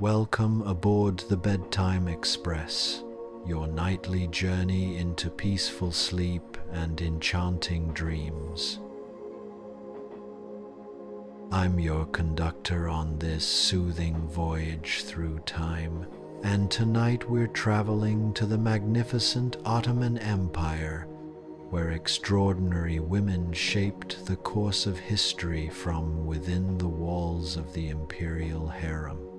Welcome aboard the Bedtime Express, your nightly journey into peaceful sleep and enchanting dreams. I'm your conductor on this soothing voyage through time, and tonight we're traveling to the magnificent Ottoman Empire, where extraordinary women shaped the course of history from within the walls of the Imperial Harem.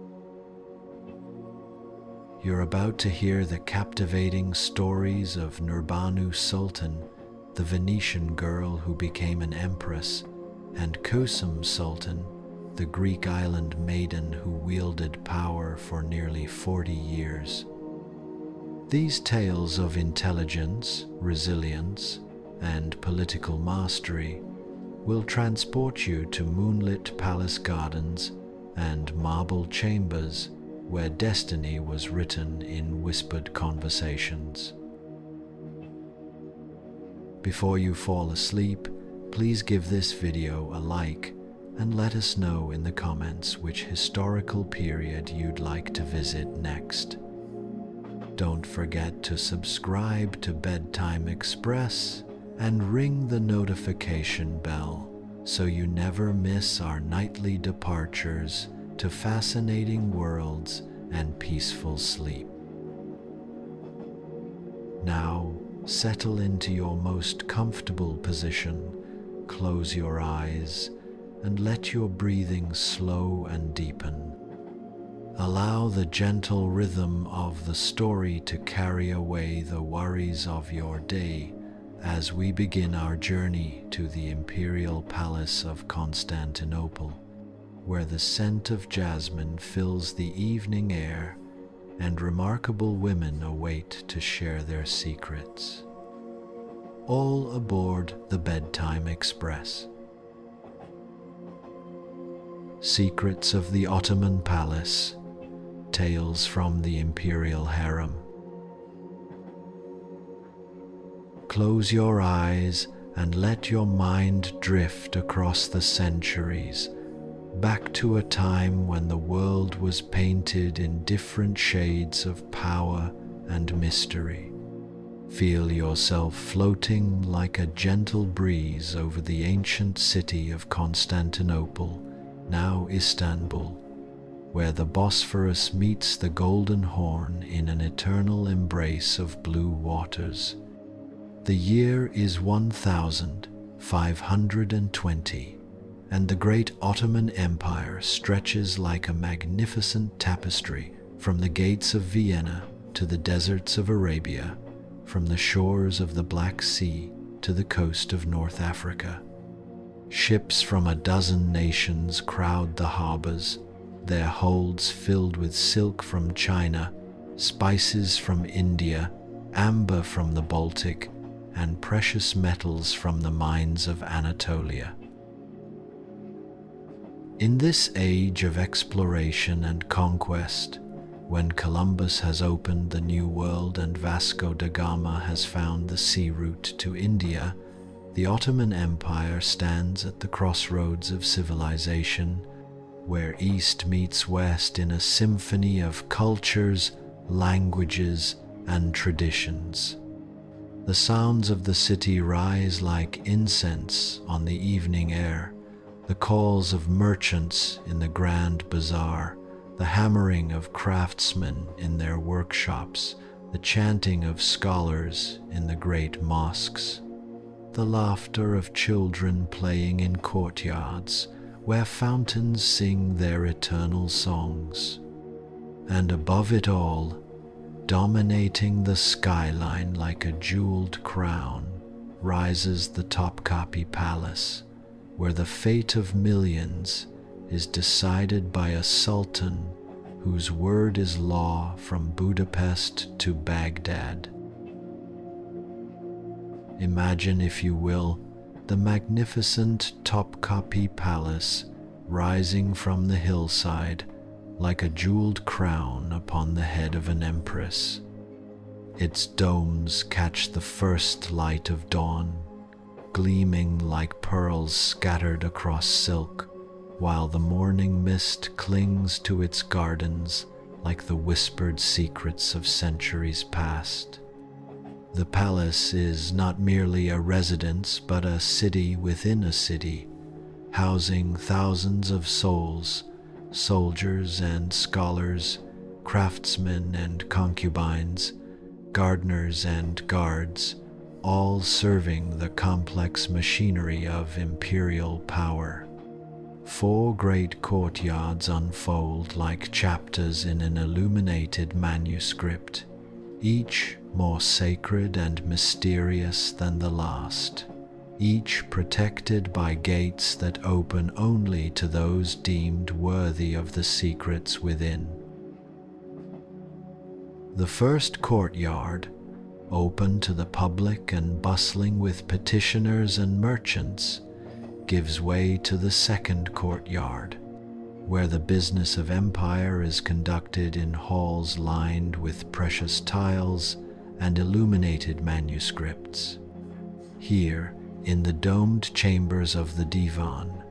You're about to hear the captivating stories of Nurbanu Sultan, the Venetian girl who became an empress, and Kösem Sultan, the Greek island maiden who wielded power for nearly 40 years. These tales of intelligence, resilience, and political mastery will transport you to moonlit palace gardens and marble chambers where destiny was written in whispered conversations. Before you fall asleep, please give this video a like and let us know in the comments which historical period you'd like to visit next. Don't forget to subscribe to Bedtime Express and ring the notification bell so you never miss our nightly departures to fascinating worlds and peaceful sleep. Now, settle into your most comfortable position, close your eyes, and let your breathing slow and deepen. Allow the gentle rhythm of the story to carry away the worries of your day as we begin our journey to the Imperial Palace of Constantinople, where the scent of jasmine fills the evening air and remarkable women await to share their secrets. All aboard the Bedtime Express. Secrets of the Ottoman Palace, Tales from the Imperial Harem. Close your eyes and let your mind drift across the centuries, back to a time when the world was painted in different shades of power and mystery. Feel yourself floating like a gentle breeze over the ancient city of Constantinople, now Istanbul, where the Bosphorus meets the Golden Horn in an eternal embrace of blue waters. The year is 1520, and the great Ottoman Empire stretches like a magnificent tapestry from the gates of Vienna to the deserts of Arabia, from the shores of the Black Sea to the coast of North Africa. Ships from a dozen nations crowd the harbors, their holds filled with silk from China, spices from India, amber from the Baltic, and precious metals from the mines of Anatolia. In this age of exploration and conquest, when Columbus has opened the New World and Vasco da Gama has found the sea route to India, the Ottoman Empire stands at the crossroads of civilization, where East meets West in a symphony of cultures, languages, and traditions. The sounds of the city rise like incense on the evening air, the calls of merchants in the grand bazaar, the hammering of craftsmen in their workshops, the chanting of scholars in the great mosques, the laughter of children playing in courtyards where fountains sing their eternal songs. And above it all, dominating the skyline like a jeweled crown, rises the Topkapi Palace, where the fate of millions is decided by a sultan whose word is law from Budapest to Baghdad. Imagine, if you will, the magnificent Topkapi Palace rising from the hillside like a jeweled crown upon the head of an empress. Its domes catch the first light of dawn, gleaming like pearls scattered across silk, while the morning mist clings to its gardens like the whispered secrets of centuries past. The palace is not merely a residence, but a city within a city, housing thousands of souls, soldiers and scholars, craftsmen and concubines, gardeners and guards, all serving the complex machinery of imperial power. 4 great courtyards unfold like chapters in an illuminated manuscript, each more sacred and mysterious than the last, each protected by gates that open only to those deemed worthy of the secrets within. The first courtyard, open to the public and bustling with petitioners and merchants, gives way to the second courtyard, where the business of empire is conducted in halls lined with precious tiles and illuminated manuscripts. Here, in the domed chambers of the divan,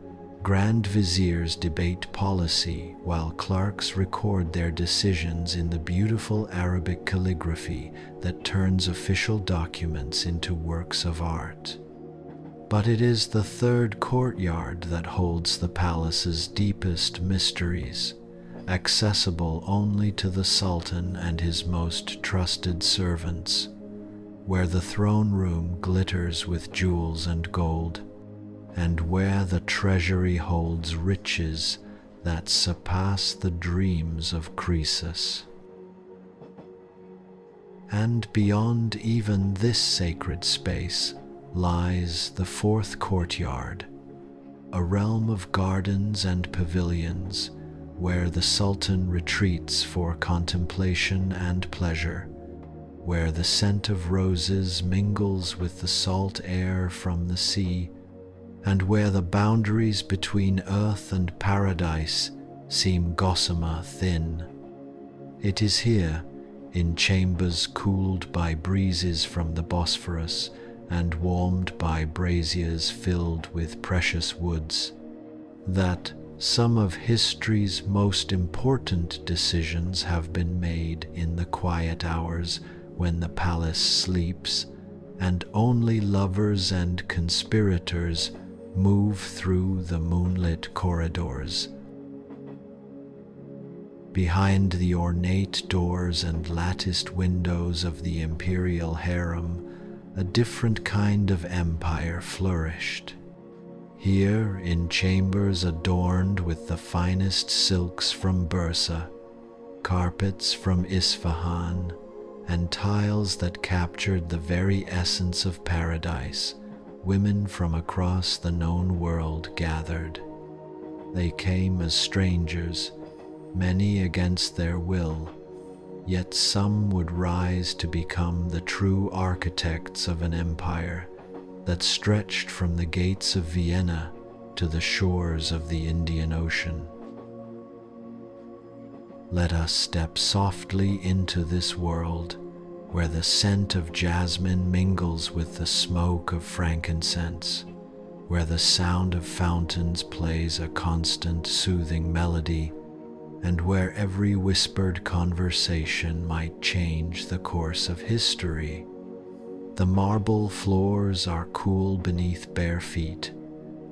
grand viziers debate policy while clerks record their decisions in the beautiful Arabic calligraphy that turns official documents into works of art. But it is the third courtyard that holds the palace's deepest mysteries, accessible only to the Sultan and his most trusted servants, where the throne room glitters with jewels and gold, and where the treasury holds riches that surpass the dreams of Croesus. And beyond even this sacred space lies the fourth courtyard, a realm of gardens and pavilions where the Sultan retreats for contemplation and pleasure, where the scent of roses mingles with the salt air from the sea, and where the boundaries between earth and paradise seem gossamer thin. It is here, in chambers cooled by breezes from the Bosphorus and warmed by braziers filled with precious woods, that some of history's most important decisions have been made in the quiet hours when the palace sleeps and only lovers and conspirators move through the moonlit corridors. Behind the ornate doors and latticed windows of the Imperial Harem, a different kind of empire flourished. Here, in chambers adorned with the finest silks from Bursa, carpets from Isfahan, and tiles that captured the very essence of paradise, women from across the known world gathered. They came as strangers, many against their will, yet some would rise to become the true architects of an empire that stretched from the gates of Vienna to the shores of the Indian Ocean. Let us step softly into this world where the scent of jasmine mingles with the smoke of frankincense, where the sound of fountains plays a constant soothing melody, and where every whispered conversation might change the course of history. The marble floors are cool beneath bare feet,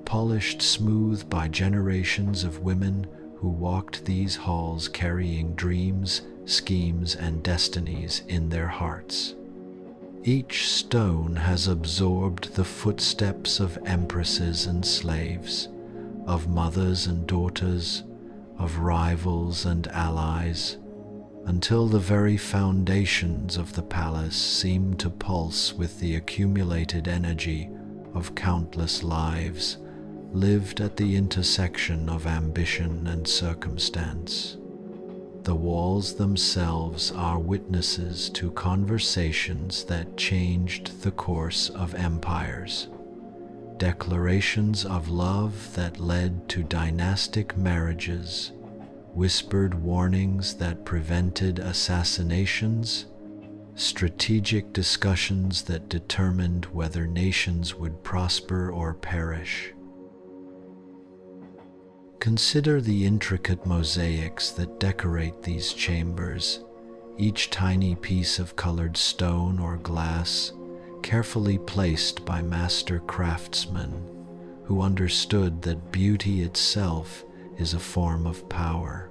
polished smooth by generations of women who walked these halls carrying dreams, schemes, and destinies in their hearts. Each stone has absorbed the footsteps of empresses and slaves, of mothers and daughters, of rivals and allies, until the very foundations of the palace seem to pulse with the accumulated energy of countless lives lived at the intersection of ambition and circumstance. The walls themselves are witnesses to conversations that changed the course of empires, declarations of love that led to dynastic marriages, whispered warnings that prevented assassinations, strategic discussions that determined whether nations would prosper or perish. Consider the intricate mosaics that decorate these chambers, each tiny piece of colored stone or glass carefully placed by master craftsmen who understood that beauty itself is a form of power.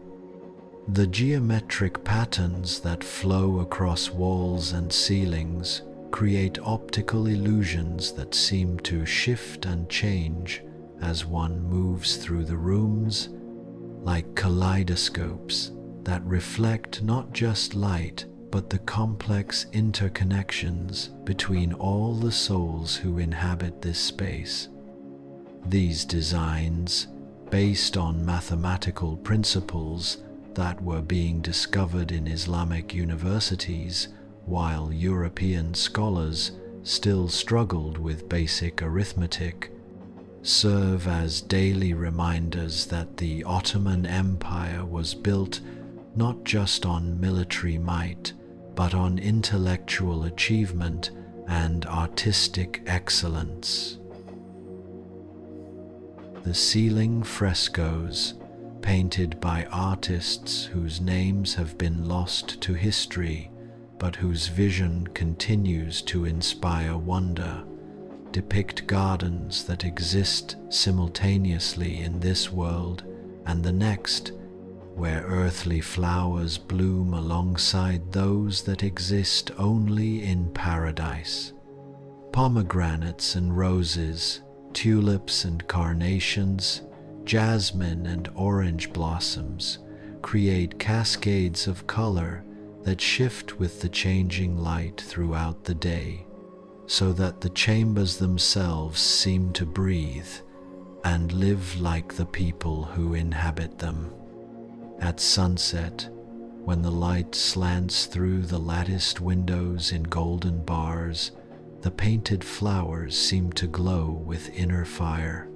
The geometric patterns that flow across walls and ceilings create optical illusions that seem to shift and change as one moves through the rooms, like kaleidoscopes that reflect not just light but the complex interconnections between all the souls who inhabit this space. These designs, based on mathematical principles that were being discovered in Islamic universities while European scholars still struggled with basic arithmetic, serve as daily reminders that the Ottoman Empire was built not just on military might, but on intellectual achievement and artistic excellence. The ceiling frescoes, painted by artists whose names have been lost to history, but whose vision continues to inspire wonder, depict gardens that exist simultaneously in this world and the next, where earthly flowers bloom alongside those that exist only in paradise. Pomegranates and roses, tulips and carnations, jasmine and orange blossoms create cascades of color that shift with the changing light throughout the day, so that the chambers themselves seem to breathe and live like the people who inhabit them. At sunset, when the light slants through the latticed windows in golden bars, the painted flowers seem to glow with inner fire,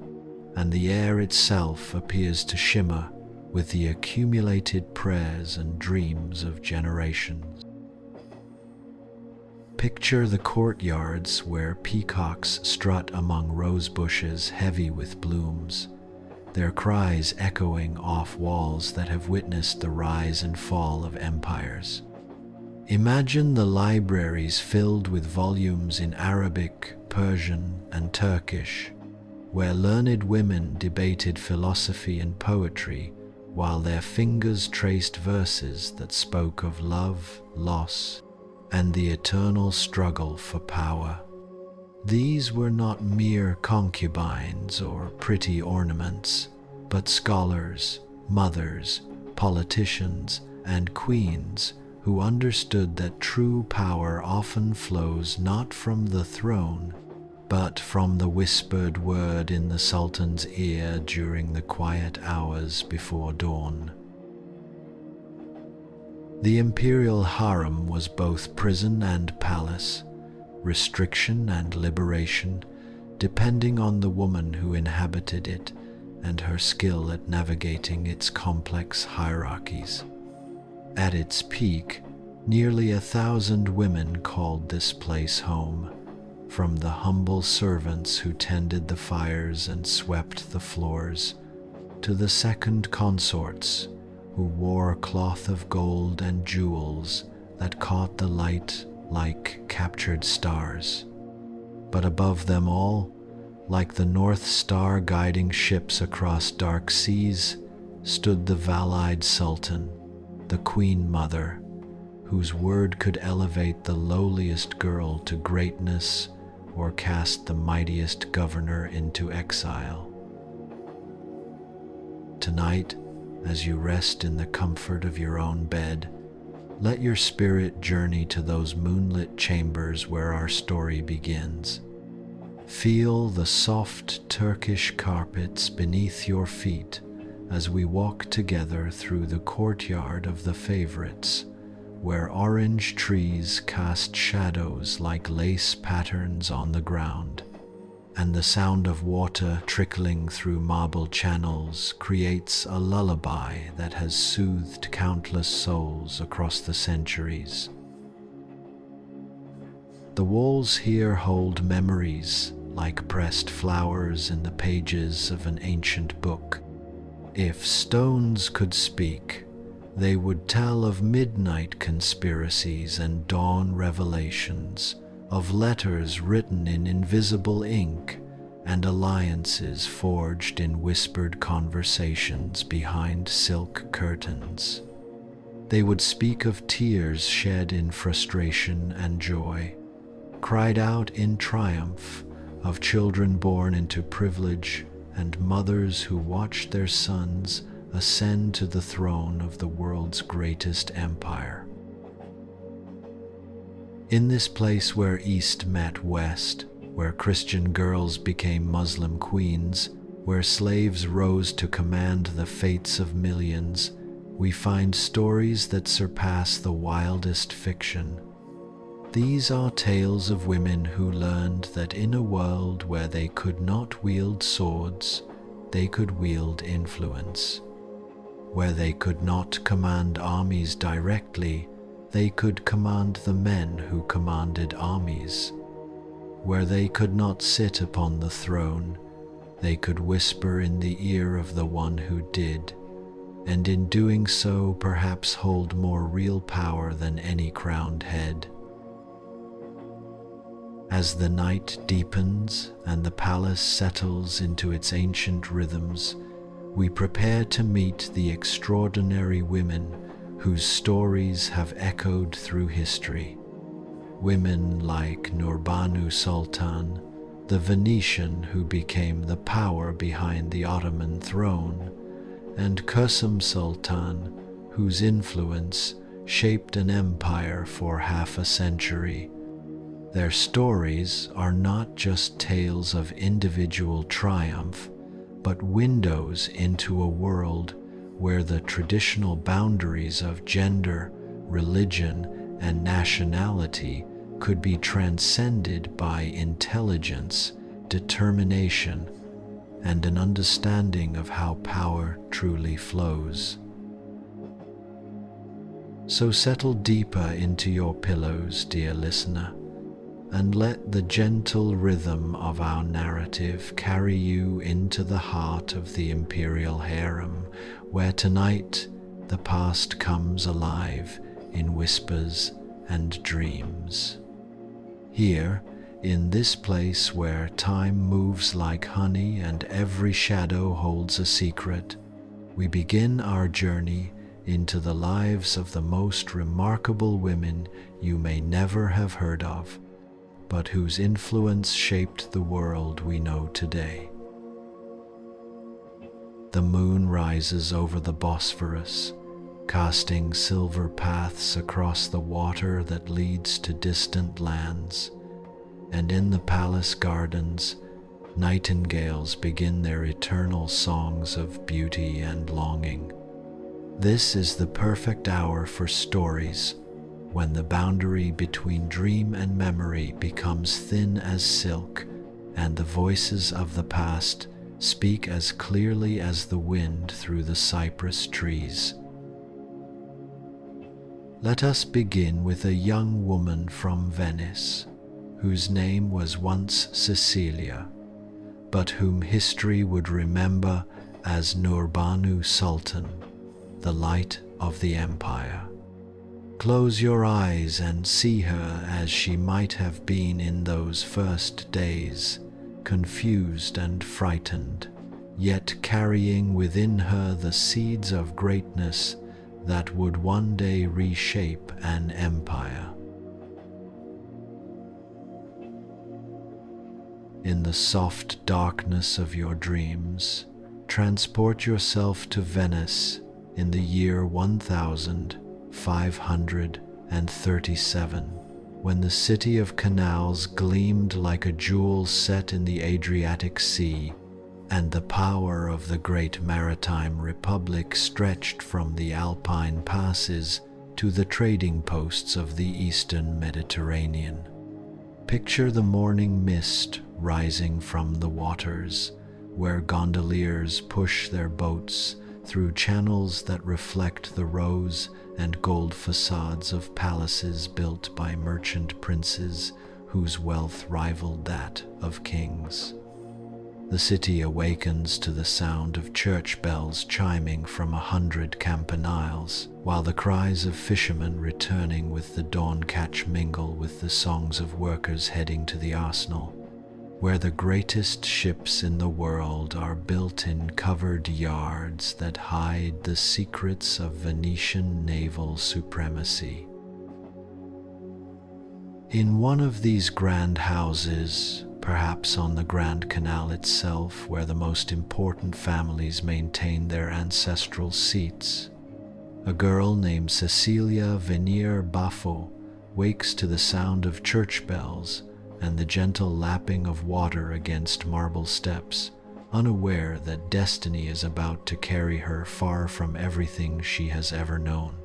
and the air itself appears to shimmer with the accumulated prayers and dreams of generations. Picture the courtyards where peacocks strut among rose bushes heavy with blooms, their cries echoing off walls that have witnessed the rise and fall of empires. Imagine the libraries filled with volumes in Arabic, Persian, and Turkish, where learned women debated philosophy and poetry while their fingers traced verses that spoke of love, loss, and the eternal struggle for power. These were not mere concubines or pretty ornaments, but scholars, mothers, politicians, and queens who understood that true power often flows not from the throne, but from the whispered word in the Sultan's ear during the quiet hours before dawn. The Imperial Harem was both prison and palace, restriction and liberation, depending on the woman who inhabited it and her skill at navigating its complex hierarchies. At its peak, nearly 1,000 women called this place home, from the humble servants who tended the fires and swept the floors, to the second consorts who wore cloth of gold and jewels that caught the light like captured stars. But above them all, like the North Star guiding ships across dark seas, stood the Valide Sultan, the Queen Mother, whose word could elevate the lowliest girl to greatness or cast the mightiest governor into exile. Tonight, as you rest in the comfort of your own bed, let your spirit journey to those moonlit chambers where our story begins. Feel the soft Turkish carpets beneath your feet as we walk together through the courtyard of the favorites, where orange trees cast shadows like lace patterns on the ground, and the sound of water trickling through marble channels creates a lullaby that has soothed countless souls across the centuries. The walls here hold memories like pressed flowers in the pages of an ancient book, If stones could speak, they would tell of midnight conspiracies and dawn revelations, of letters written in invisible ink and alliances forged in whispered conversations behind silk curtains. They would speak of tears shed in frustration and joy, cried out in triumph, of children born into privilege and mothers who watched their sons ascend to the throne of the world's greatest empire. In this place where East met West, where Christian girls became Muslim queens, where slaves rose to command the fates of millions, we find stories that surpass the wildest fiction. These are tales of women who learned that in a world where they could not wield swords, they could wield influence. Where they could not command armies directly, they could command the men who commanded armies. Where they could not sit upon the throne, they could whisper in the ear of the one who did, and in doing so perhaps hold more real power than any crowned head. As the night deepens and the palace settles into its ancient rhythms, we prepare to meet the extraordinary women whose stories have echoed through history. Women like Nurbanu Sultan, the Venetian who became the power behind the Ottoman throne, and Kösem Sultan, whose influence shaped an empire for half a century. Their stories are not just tales of individual triumph, but windows into a world where the traditional boundaries of gender, religion, and nationality could be transcended by intelligence, determination, and an understanding of how power truly flows. So settle deeper into your pillows, dear listener, and let the gentle rhythm of our narrative carry you into the heart of the Imperial Harem, where tonight the past comes alive in whispers and dreams. Here, in this place where time moves like honey and every shadow holds a secret, we begin our journey into the lives of the most remarkable women you may never have heard of, but whose influence shaped the world we know today. The moon rises over the Bosphorus, casting silver paths across the water that leads to distant lands, and in the palace gardens, nightingales begin their eternal songs of beauty and longing. This is the perfect hour for stories, when the boundary between dream and memory becomes thin as silk, and the voices of the past speak as clearly as the wind through the cypress trees. Let us begin with a young woman from Venice, whose name was once Cecilia, but whom history would remember as Nurbanu Sultan, the light of the empire. Close your eyes and see her as she might have been in those first days, confused and frightened, yet carrying within her the seeds of greatness that would one day reshape an empire. In the soft darkness of your dreams, transport yourself to Venice in the year 1537, when the city of canals gleamed like a jewel set in the Adriatic Sea, and the power of the great maritime republic stretched from the Alpine passes to the trading posts of the eastern Mediterranean. Picture the morning mist rising from the waters, where gondoliers push their boats through channels that reflect the rose and gold facades of palaces built by merchant princes whose wealth rivaled that of kings. The city awakens to the sound of church bells chiming from 100 campaniles, while the cries of fishermen returning with the dawn catch mingle with the songs of workers heading to the arsenal, where the greatest ships in the world are built in covered yards that hide the secrets of Venetian naval supremacy. In one of these grand houses, perhaps on the Grand Canal itself, where the most important families maintain their ancestral seats, a girl named Cecilia Venier Baffo wakes to the sound of church bells and the gentle lapping of water against marble steps, unaware that destiny is about to carry her far from everything she has ever known.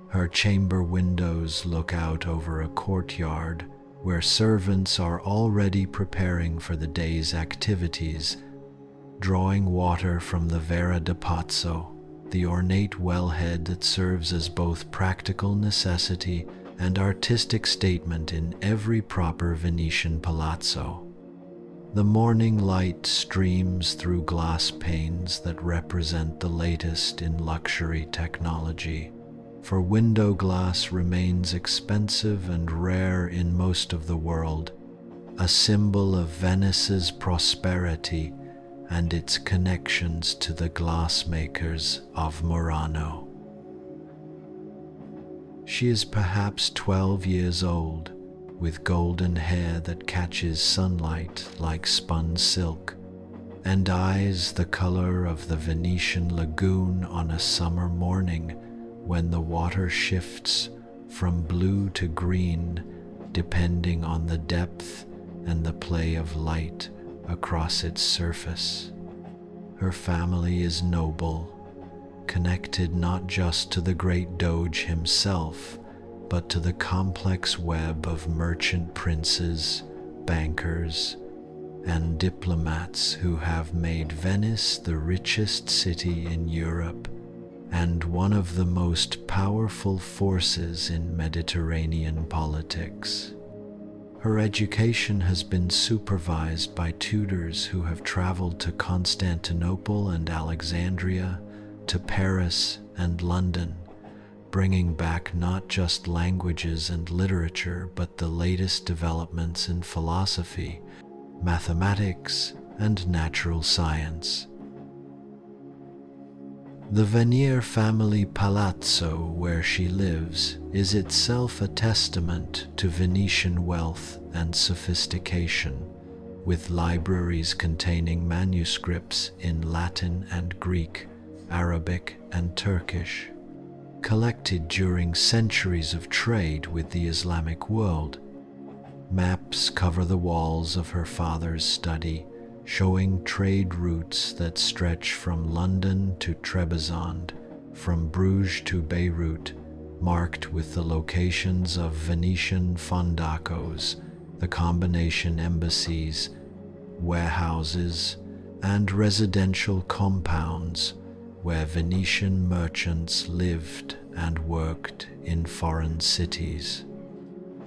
Her chamber windows look out over a courtyard where servants are already preparing for the day's activities, drawing water from the Vera de Pozzo, the ornate wellhead that serves as both practical necessity and artistic statement in every proper Venetian palazzo. The morning light streams through glass panes that represent the latest in luxury technology, for window glass remains expensive and rare in most of the world, a symbol of Venice's prosperity and its connections to the glassmakers of Murano. She is perhaps 12 years old, with golden hair that catches sunlight like spun silk, and eyes the color of the Venetian lagoon on a summer morning when the water shifts from blue to green depending on the depth and the play of light across its surface. Her family is noble, connected not just to the great Doge himself, but to the complex web of merchant princes, bankers, and diplomats who have made Venice the richest city in Europe and one of the most powerful forces in Mediterranean politics. Her education has been supervised by tutors who have traveled to Constantinople and Alexandria, to Paris and London, bringing back not just languages and literature, but the latest developments in philosophy, mathematics, and natural science. The Venier family palazzo where she lives is itself a testament to Venetian wealth and sophistication, with libraries containing manuscripts in Latin and Greek, Arabic and Turkish, collected during centuries of trade with the Islamic world. Maps cover the walls of her father's study, showing trade routes that stretch from London to Trebizond, from Bruges to Beirut, marked with the locations of Venetian fondacos, the combination embassies, warehouses, and residential compounds where Venetian merchants lived and worked in foreign cities.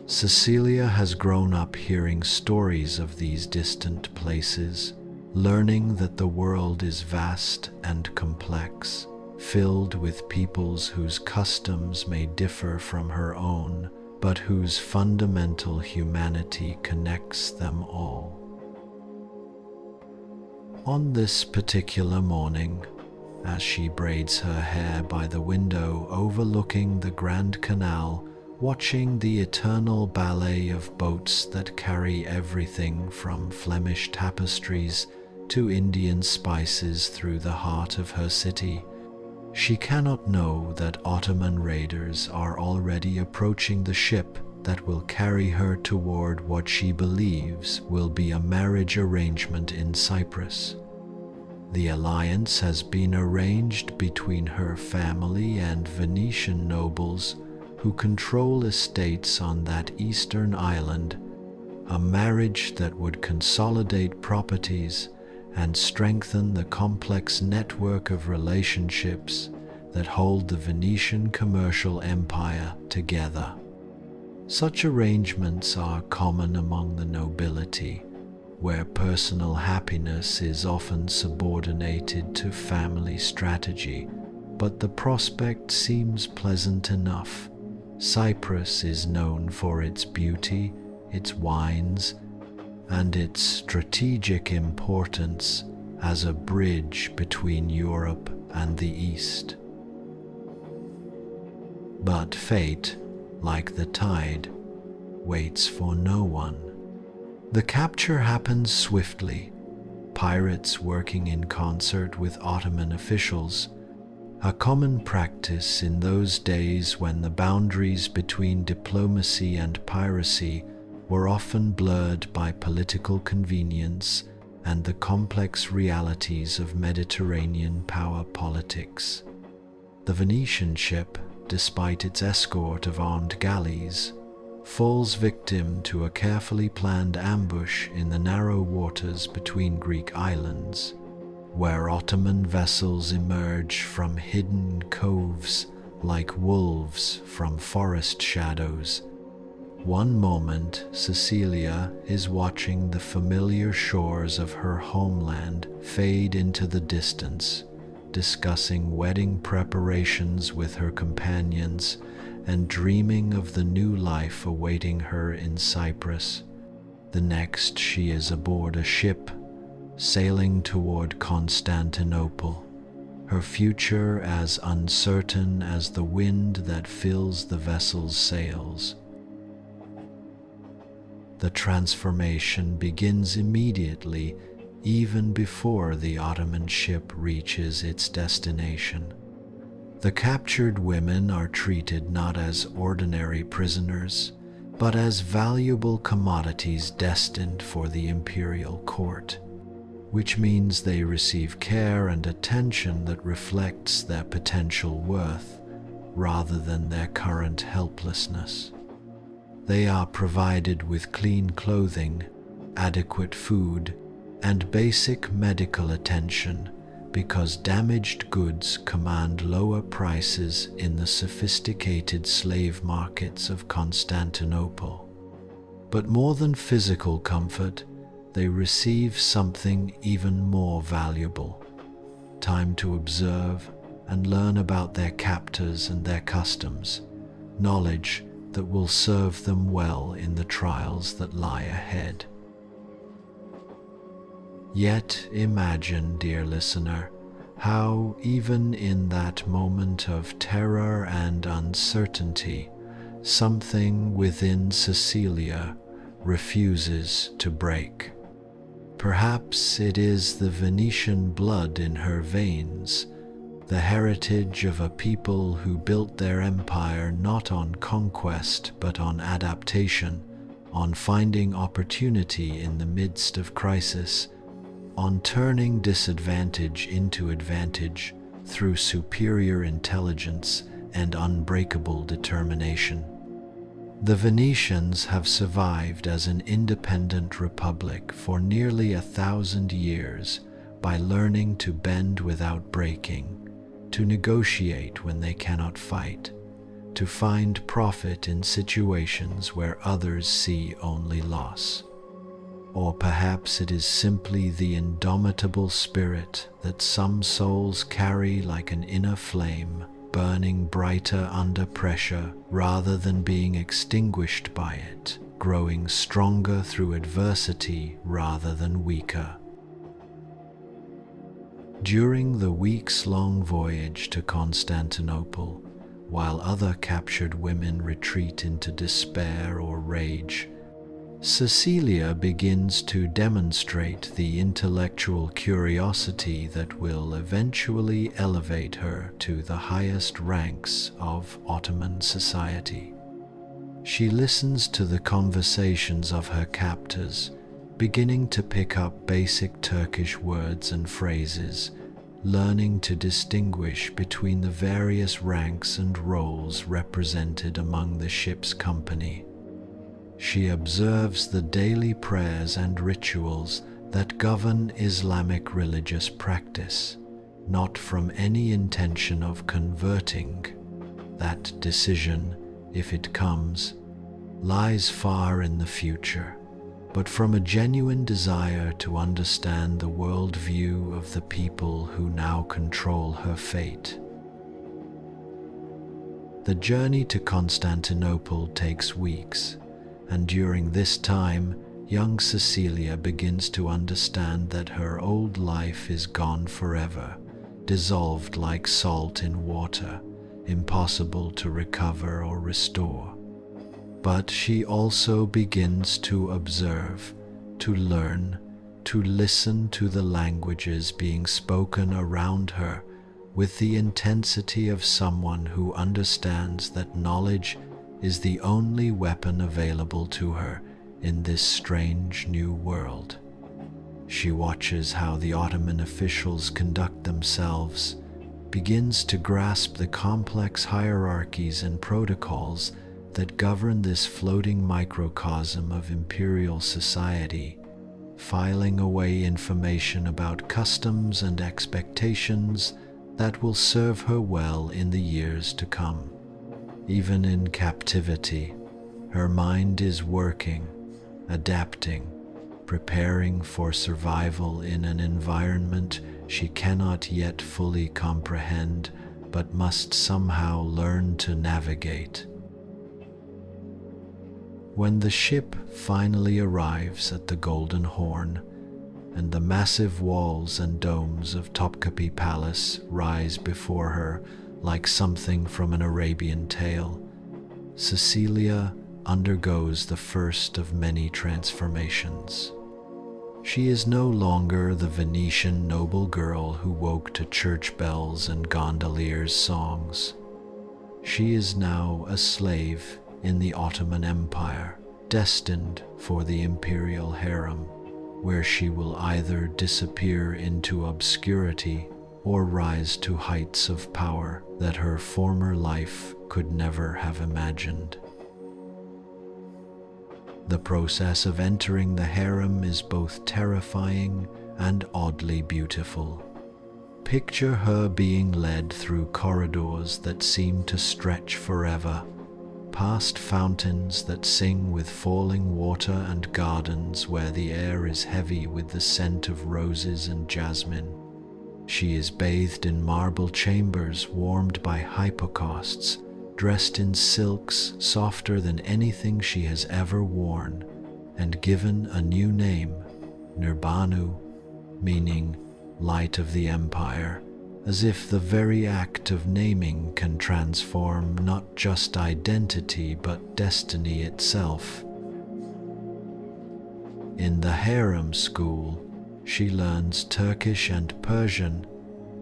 Cecilia has grown up hearing stories of these distant places, learning that the world is vast and complex, filled with peoples whose customs may differ from her own, but whose fundamental humanity connects them all. On this particular morning, as she braids her hair by the window overlooking the Grand Canal, watching the eternal ballet of boats that carry everything from Flemish tapestries to Indian spices through the heart of her city, she cannot know that Ottoman raiders are already approaching the ship that will carry her toward what she believes will be a marriage arrangement in Cyprus. The alliance has been arranged between her family and Venetian nobles who control estates on that eastern island, a marriage that would consolidate properties and strengthen the complex network of relationships that hold the Venetian commercial empire together. Such arrangements are common among the nobility, where personal happiness is often subordinated to family strategy, but the prospect seems pleasant enough. Cyprus is known for its beauty, its wines, and its strategic importance as a bridge between Europe and the East. But fate, like the tide, waits for no one. The capture happens swiftly, pirates working in concert with Ottoman officials, a common practice in those days when the boundaries between diplomacy and piracy were often blurred by political convenience and the complex realities of Mediterranean power politics. The Venetian ship, despite its escort of armed galleys, falls victim to a carefully planned ambush in the narrow waters between Greek islands, where Ottoman vessels emerge from hidden coves like wolves from forest shadows. One moment, Cecilia is watching the familiar shores of her homeland fade into the distance, discussing wedding preparations with her companions and dreaming of the new life awaiting her in Cyprus. The next, she is aboard a ship, sailing toward Constantinople, her future as uncertain as the wind that fills the vessel's sails. The transformation begins immediately, even before the Ottoman ship reaches its destination. The captured women are treated not as ordinary prisoners, but as valuable commodities destined for the imperial court, which means they receive care and attention that reflects their potential worth rather than their current helplessness. They are provided with clean clothing, adequate food, and basic medical attention because damaged goods command lower prices in the sophisticated slave markets of Constantinople. But more than physical comfort, they receive something even more valuable: time to observe and learn about their captors and their customs, knowledge that will serve them well in the trials that lie ahead. Yet imagine, dear listener, how even in that moment of terror and uncertainty, something within Cecilia refuses to break. Perhaps it is the Venetian blood in her veins, the heritage of a people who built their empire not on conquest but on adaptation, on finding opportunity in the midst of crisis, on turning disadvantage into advantage through superior intelligence and unbreakable determination. The Venetians have survived as an independent republic for nearly 1,000 years by learning to bend without breaking, to negotiate when they cannot fight, to find profit in situations where others see only loss. Or perhaps it is simply the indomitable spirit that some souls carry like an inner flame, burning brighter under pressure rather than being extinguished by it, growing stronger through adversity rather than weaker. During the weeks-long voyage to Constantinople, while other captured women retreat into despair or rage, Cecilia begins to demonstrate the intellectual curiosity that will eventually elevate her to the highest ranks of Ottoman society. She listens to the conversations of her captors, beginning to pick up basic Turkish words and phrases, learning to distinguish between the various ranks and roles represented among the ship's company. She observes the daily prayers and rituals that govern Islamic religious practice, not from any intention of converting. That decision, if it comes, lies far in the future, but from a genuine desire to understand the worldview of the people who now control her fate. The journey to Constantinople takes weeks, and during this time, young Cecilia begins to understand that her old life is gone forever, dissolved like salt in water, impossible to recover or restore. But she also begins to observe, to learn, to listen to the languages being spoken around her with the intensity of someone who understands that knowledge is the only weapon available to her in this strange new world. She watches how the Ottoman officials conduct themselves, begins to grasp the complex hierarchies and protocols that govern this floating microcosm of imperial society, filing away information about customs and expectations that will serve her well in the years to come. Even in captivity, her mind is working, adapting, preparing for survival in an environment she cannot yet fully comprehend, but must somehow learn to navigate. When the ship finally arrives at the Golden Horn, and the massive walls and domes of Topkapi Palace rise before her like something from an Arabian tale, Cecilia undergoes the first of many transformations. She is no longer the Venetian noble girl who woke to church bells and gondoliers' songs. She is now a slave in the Ottoman Empire, destined for the Imperial Harem, where she will either disappear into obscurity or rise to heights of power that her former life could never have imagined. The process of entering the harem is both terrifying and oddly beautiful. Picture her being led through corridors that seem to stretch forever, past fountains that sing with falling water and gardens where the air is heavy with the scent of roses and jasmine. She is bathed in marble chambers warmed by hypocausts, dressed in silks softer than anything she has ever worn, and given a new name, Nurbanu, meaning light of the empire, as if the very act of naming can transform not just identity but destiny itself. In the harem school, she learns Turkish and Persian,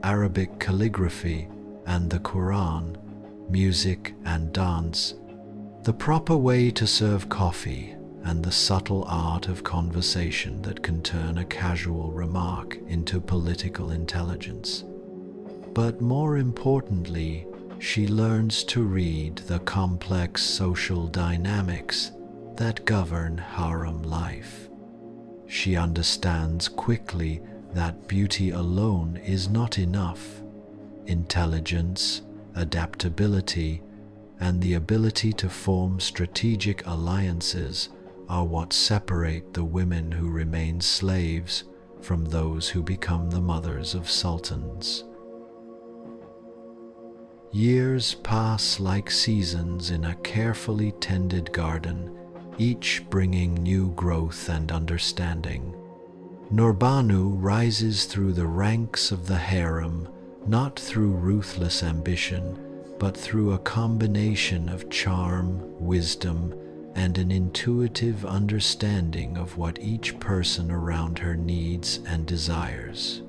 Arabic calligraphy and the Quran, music and dance, the proper way to serve coffee, and the subtle art of conversation that can turn a casual remark into political intelligence. But more importantly, she learns to read the complex social dynamics that govern harem life. She understands quickly that beauty alone is not enough. Intelligence, adaptability, and the ability to form strategic alliances are what separate the women who remain slaves from those who become the mothers of sultans. Years pass like seasons in a carefully tended garden, each bringing new growth and understanding. Nurbanu rises through the ranks of the harem, not through ruthless ambition, but through a combination of charm, wisdom, and an intuitive understanding of what each person around her needs and desires.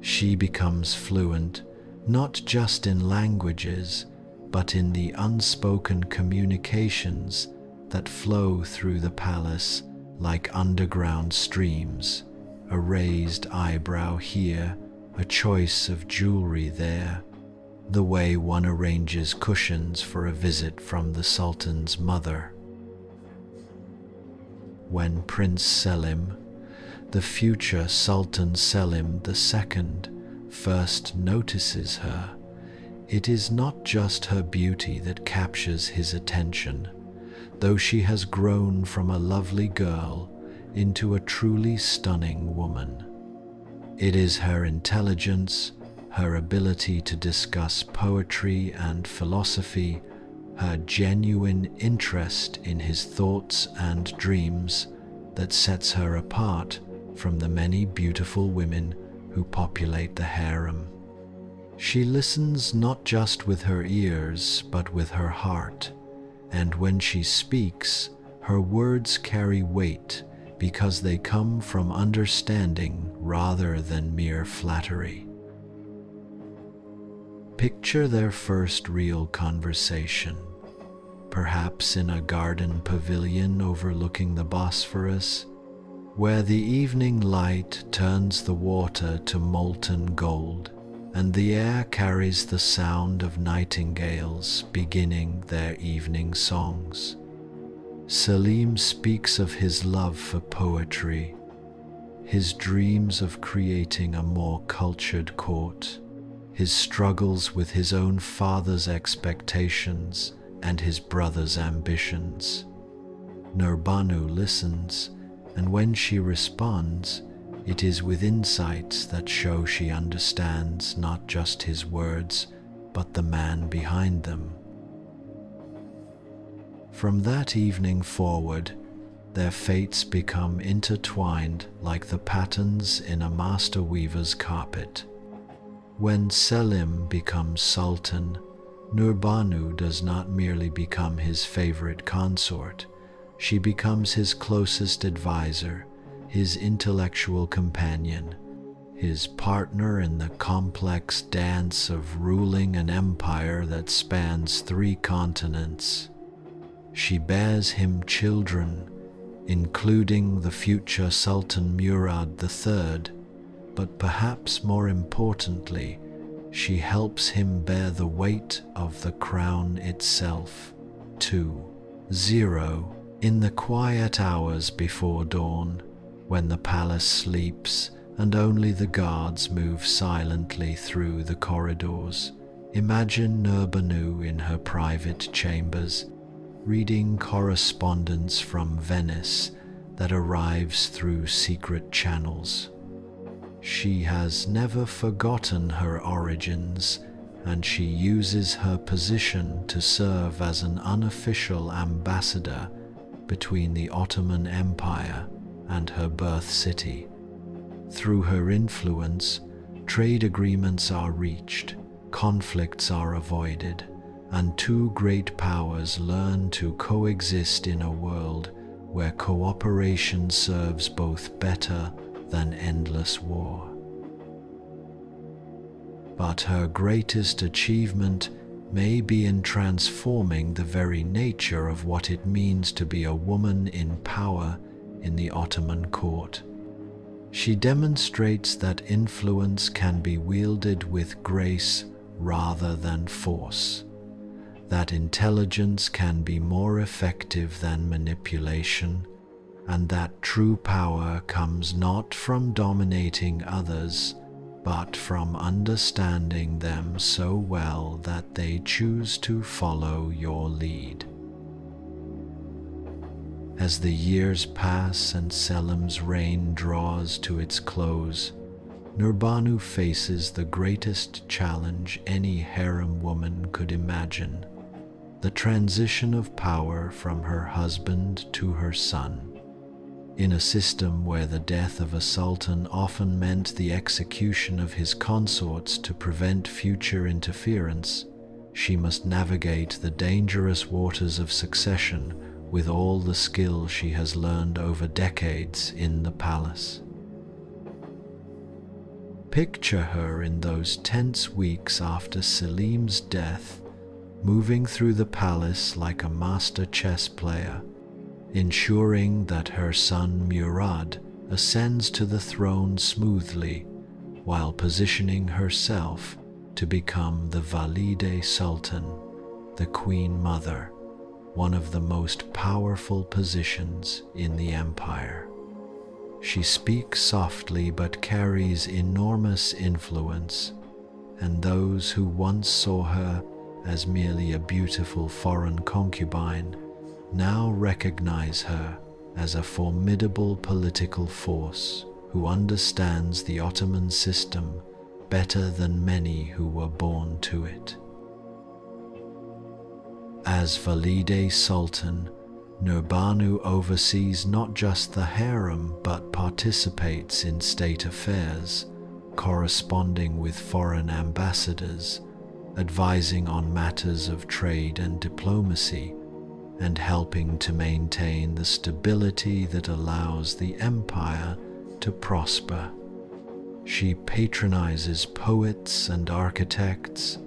She becomes fluent, not just in languages, but in the unspoken communications that flow through the palace like underground streams, a raised eyebrow here, a choice of jewelry there, the way one arranges cushions for a visit from the Sultan's mother. When Prince Selim, the future Sultan Selim II, first notices her, it is not just her beauty that captures his attention. Though she has grown from a lovely girl, into a truly stunning woman. It is her intelligence, her ability to discuss poetry and philosophy, her genuine interest in his thoughts and dreams that sets her apart from the many beautiful women who populate the harem. She listens not just with her ears, but with her heart, and when she speaks, her words carry weight because they come from understanding rather than mere flattery. Picture their first real conversation, perhaps in a garden pavilion overlooking the Bosphorus, where the evening light turns the water to molten gold, and the air carries the sound of nightingales beginning their evening songs. Selim speaks of his love for poetry, his dreams of creating a more cultured court, his struggles with his own father's expectations and his brother's ambitions. Nurbanu listens, and when she responds, it is with insights that show she understands not just his words, but the man behind them. From that evening forward, their fates become intertwined like the patterns in a master weaver's carpet. When Selim becomes Sultan, Nurbanu does not merely become his favorite consort, she becomes his closest advisor, his intellectual companion, his partner in the complex dance of ruling an empire that spans 3 continents. She bears him children, including the future Sultan Murad III, but perhaps more importantly, she helps him bear the weight of the crown itself. 2-0 In the quiet hours before dawn, when the palace sleeps and only the guards move silently through the corridors, imagine Nurbanu in her private chambers, reading correspondence from Venice that arrives through secret channels. She has never forgotten her origins, and she uses her position to serve as an unofficial ambassador between the Ottoman Empire and her birth city. Through her influence, trade agreements are reached, conflicts are avoided, and 2 great powers learn to coexist in a world where cooperation serves both better than endless war. But her greatest achievement may be in transforming the very nature of what it means to be a woman in power in the Ottoman court. She demonstrates that influence can be wielded with grace rather than force, that intelligence can be more effective than manipulation, and that true power comes not from dominating others, but from understanding them so well that they choose to follow your lead. As the years pass and Selim's reign draws to its close, Nurbanu faces the greatest challenge any harem woman could imagine: the transition of power from her husband to her son. In a system where the death of a sultan often meant the execution of his consorts to prevent future interference, she must navigate the dangerous waters of succession with all the skill she has learned over decades in the palace. Picture her in those tense weeks after Selim's death, moving through the palace like a master chess player, ensuring that her son Murad ascends to the throne smoothly while positioning herself to become the Valide Sultan, the Queen Mother, one of the most powerful positions in the empire. She speaks softly but carries enormous influence, and those who once saw her as merely a beautiful foreign concubine now recognize her as a formidable political force who understands the Ottoman system better than many who were born to it. As Valide Sultan, Nurbanu oversees not just the harem but participates in state affairs, corresponding with foreign ambassadors, advising on matters of trade and diplomacy, and helping to maintain the stability that allows the empire to prosper. She patronizes poets and architects,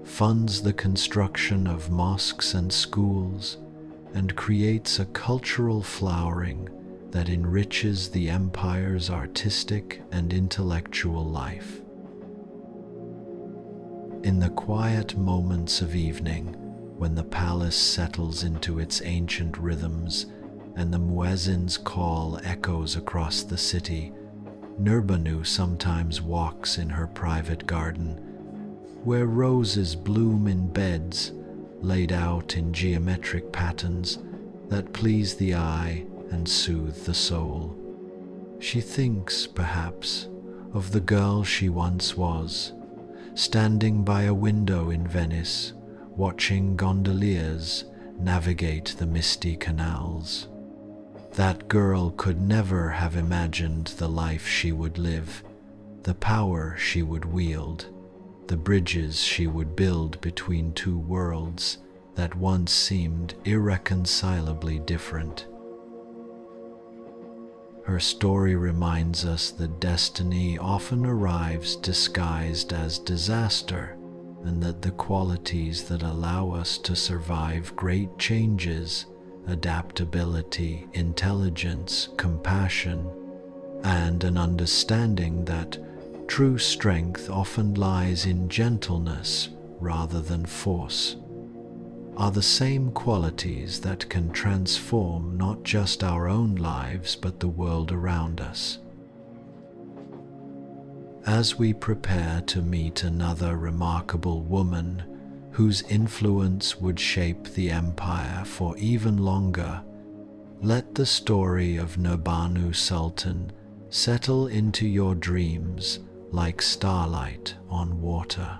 funds the construction of mosques and schools, and creates a cultural flowering that enriches the empire's artistic and intellectual life. In the quiet moments of evening, when the palace settles into its ancient rhythms and the muezzin's call echoes across the city, Nurbanu sometimes walks in her private garden, where roses bloom in beds laid out in geometric patterns that please the eye and soothe the soul. She thinks, perhaps, of the girl she once was, standing by a window in Venice, watching gondoliers navigate the misty canals. That girl could never have imagined the life she would live, the power she would wield, the bridges she would build between two worlds that once seemed irreconcilably different. Her story reminds us that destiny often arrives disguised as disaster, and that the qualities that allow us to survive great changes, adaptability, intelligence, compassion, and an understanding that true strength often lies in gentleness rather than force, are the same qualities that can transform not just our own lives but the world around us. As we prepare to meet another remarkable woman whose influence would shape the empire for even longer, let the story of Nurbanu Sultan settle into your dreams like starlight on water.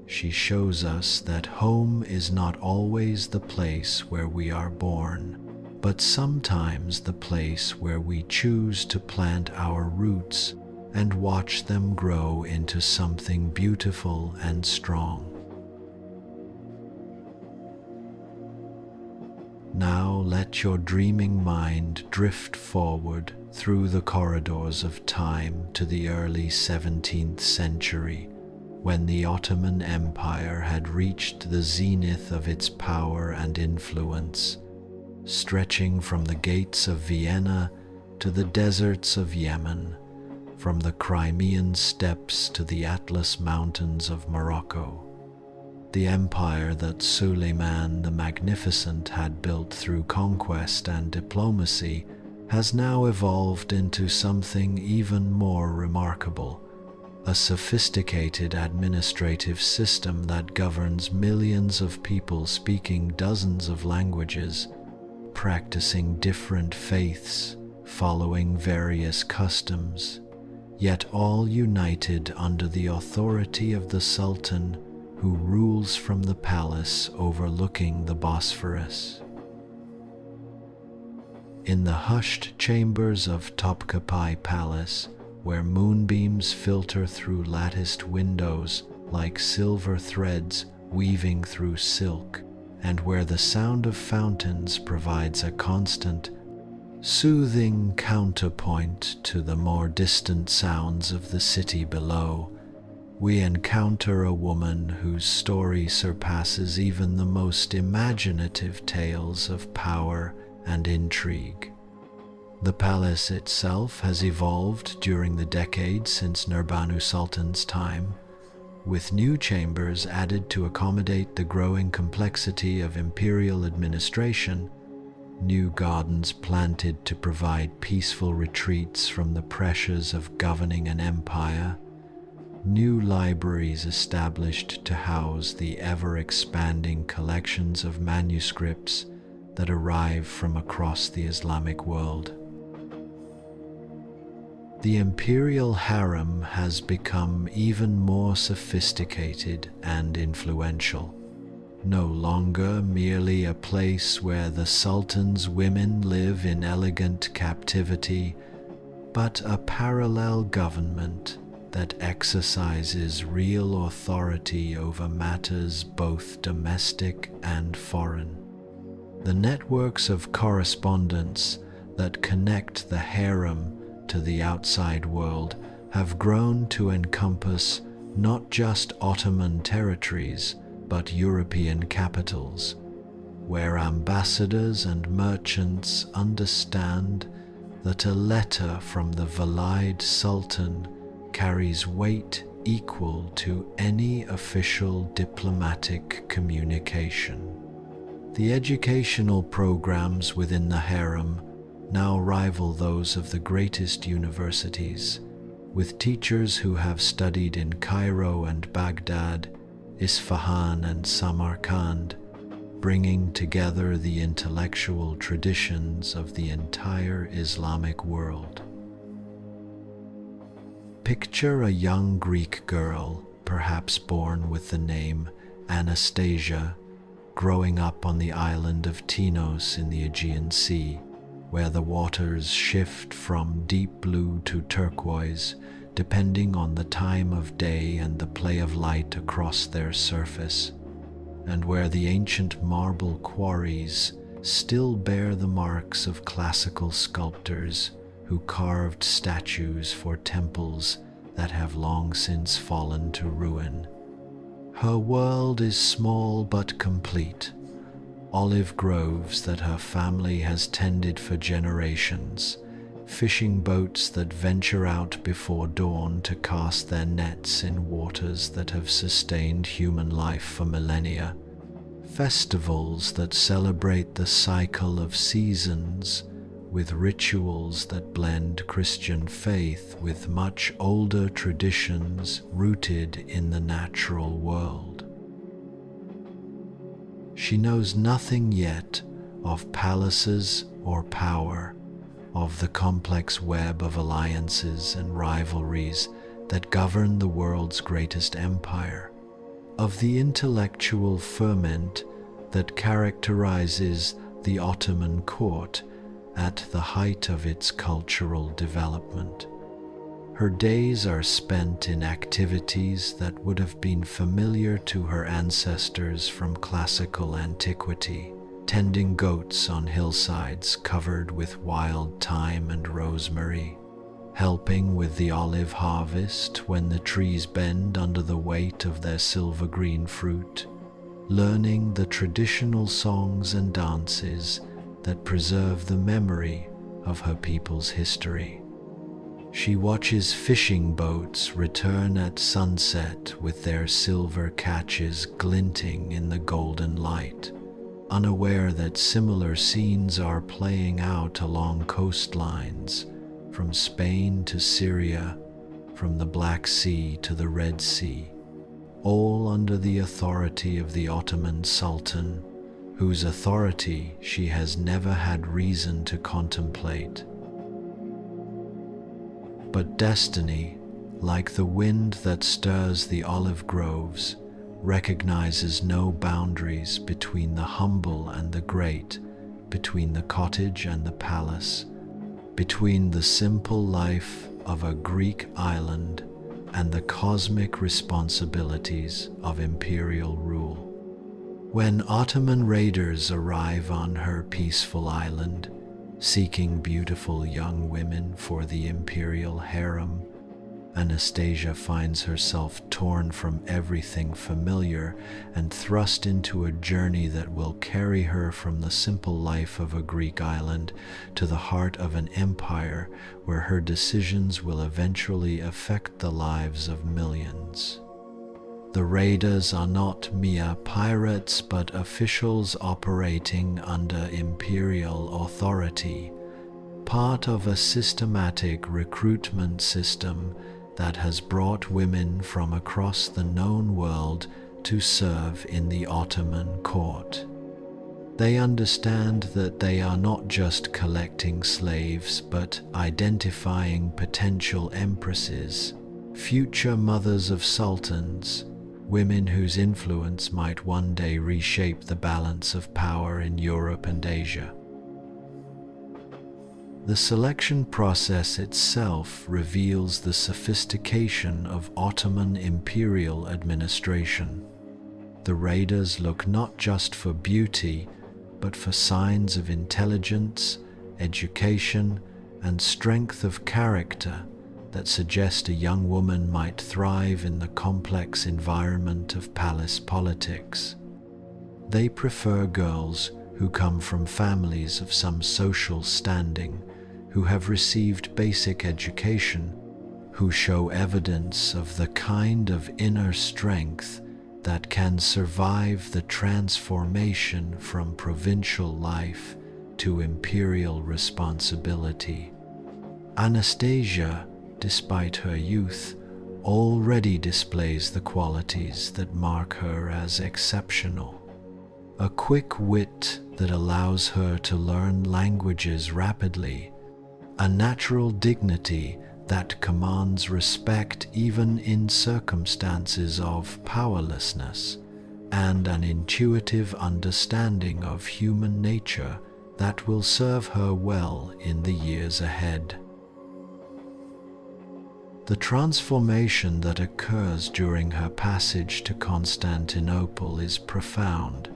She shows us that home is not always the place where we are born, but sometimes the place where we choose to plant our roots and watch them grow into something beautiful and strong. Now let your dreaming mind drift forward through the corridors of time to the early 17th century, when the Ottoman Empire had reached the zenith of its power and influence, stretching from the gates of Vienna to the deserts of Yemen, from the Crimean steppes to the Atlas Mountains of Morocco. The empire that Suleiman the Magnificent had built through conquest and diplomacy has now evolved into something even more remarkable, a sophisticated administrative system that governs millions of people speaking dozens of languages, practicing different faiths, following various customs, yet all united under the authority of the Sultan who rules from the palace overlooking the Bosphorus. In the hushed chambers of Topkapi Palace, where moonbeams filter through latticed windows like silver threads weaving through silk, and where the sound of fountains provides a constant, soothing counterpoint to the more distant sounds of the city below, we encounter a woman whose story surpasses even the most imaginative tales of power and intrigue. The palace itself has evolved during the decades since Nurbanu Sultan's time, with new chambers added to accommodate the growing complexity of imperial administration, new gardens planted to provide peaceful retreats from the pressures of governing an empire, new libraries established to house the ever-expanding collections of manuscripts that arrive from across the Islamic world. The Imperial Harem has become even more sophisticated and influential, no longer merely a place where the Sultan's women live in elegant captivity, but a parallel government that exercises real authority over matters both domestic and foreign. The networks of correspondence that connect the harem to the outside world have grown to encompass not just Ottoman territories, but European capitals, where ambassadors and merchants understand that a letter from the Valide Sultan carries weight equal to any official diplomatic communication. The educational programs within the harem now rival those of the greatest universities, with teachers who have studied in Cairo and Baghdad, Isfahan and Samarkand, bringing together the intellectual traditions of the entire Islamic world. Picture a young Greek girl, perhaps born with the name Anastasia, growing up on the island of Tinos in the Aegean Sea, where the waters shift from deep blue to turquoise, depending on the time of day and the play of light across their surface, and where the ancient marble quarries still bear the marks of classical sculptors who carved statues for temples that have long since fallen to ruin. Her world is small but complete. Olive groves that her family has tended for generations, fishing boats that venture out before dawn to cast their nets in waters that have sustained human life for millennia, festivals that celebrate the cycle of seasons, with rituals that blend Christian faith with much older traditions rooted in the natural world. She knows nothing yet of palaces or power, of the complex web of alliances and rivalries that govern the world's greatest empire, of the intellectual ferment that characterizes the Ottoman court at the height of its cultural development. Her days are spent in activities that would have been familiar to her ancestors from classical antiquity, tending goats on hillsides covered with wild thyme and rosemary, helping with the olive harvest when the trees bend under the weight of their silver-green fruit, learning the traditional songs and dances that preserve the memory of her people's history. She watches fishing boats return at sunset with their silver catches glinting in the golden light, unaware that similar scenes are playing out along coastlines, from Spain to Syria, from the Black Sea to the Red Sea, all under the authority of the Ottoman Sultan, whose authority she has never had reason to contemplate. But destiny, like the wind that stirs the olive groves, recognizes no boundaries between the humble and the great, between the cottage and the palace, between the simple life of a Greek island and the cosmic responsibilities of imperial rule. When Ottoman raiders arrive on her peaceful island, seeking beautiful young women for the imperial harem, Anastasia finds herself torn from everything familiar and thrust into a journey that will carry her from the simple life of a Greek island to the heart of an empire where her decisions will eventually affect the lives of millions. The raiders are not mere pirates but officials operating under imperial authority, part of a systematic recruitment system that has brought women from across the known world to serve in the Ottoman court. They understand that they are not just collecting slaves, but identifying potential empresses, future mothers of sultans, women whose influence might one day reshape the balance of power in Europe and Asia. The selection process itself reveals the sophistication of Ottoman imperial administration. The raiders look not just for beauty, but for signs of intelligence, education, and strength of character that suggest a young woman might thrive in the complex environment of palace politics. They prefer girls who come from families of some social standing, who have received basic education, who show evidence of the kind of inner strength that can survive the transformation from provincial life to imperial responsibility. Anastasia, despite her youth, already displays the qualities that mark her as exceptional. A quick wit that allows her to learn languages rapidly, a natural dignity that commands respect even in circumstances of powerlessness, and an intuitive understanding of human nature that will serve her well in the years ahead. The transformation that occurs during her passage to Constantinople is profound.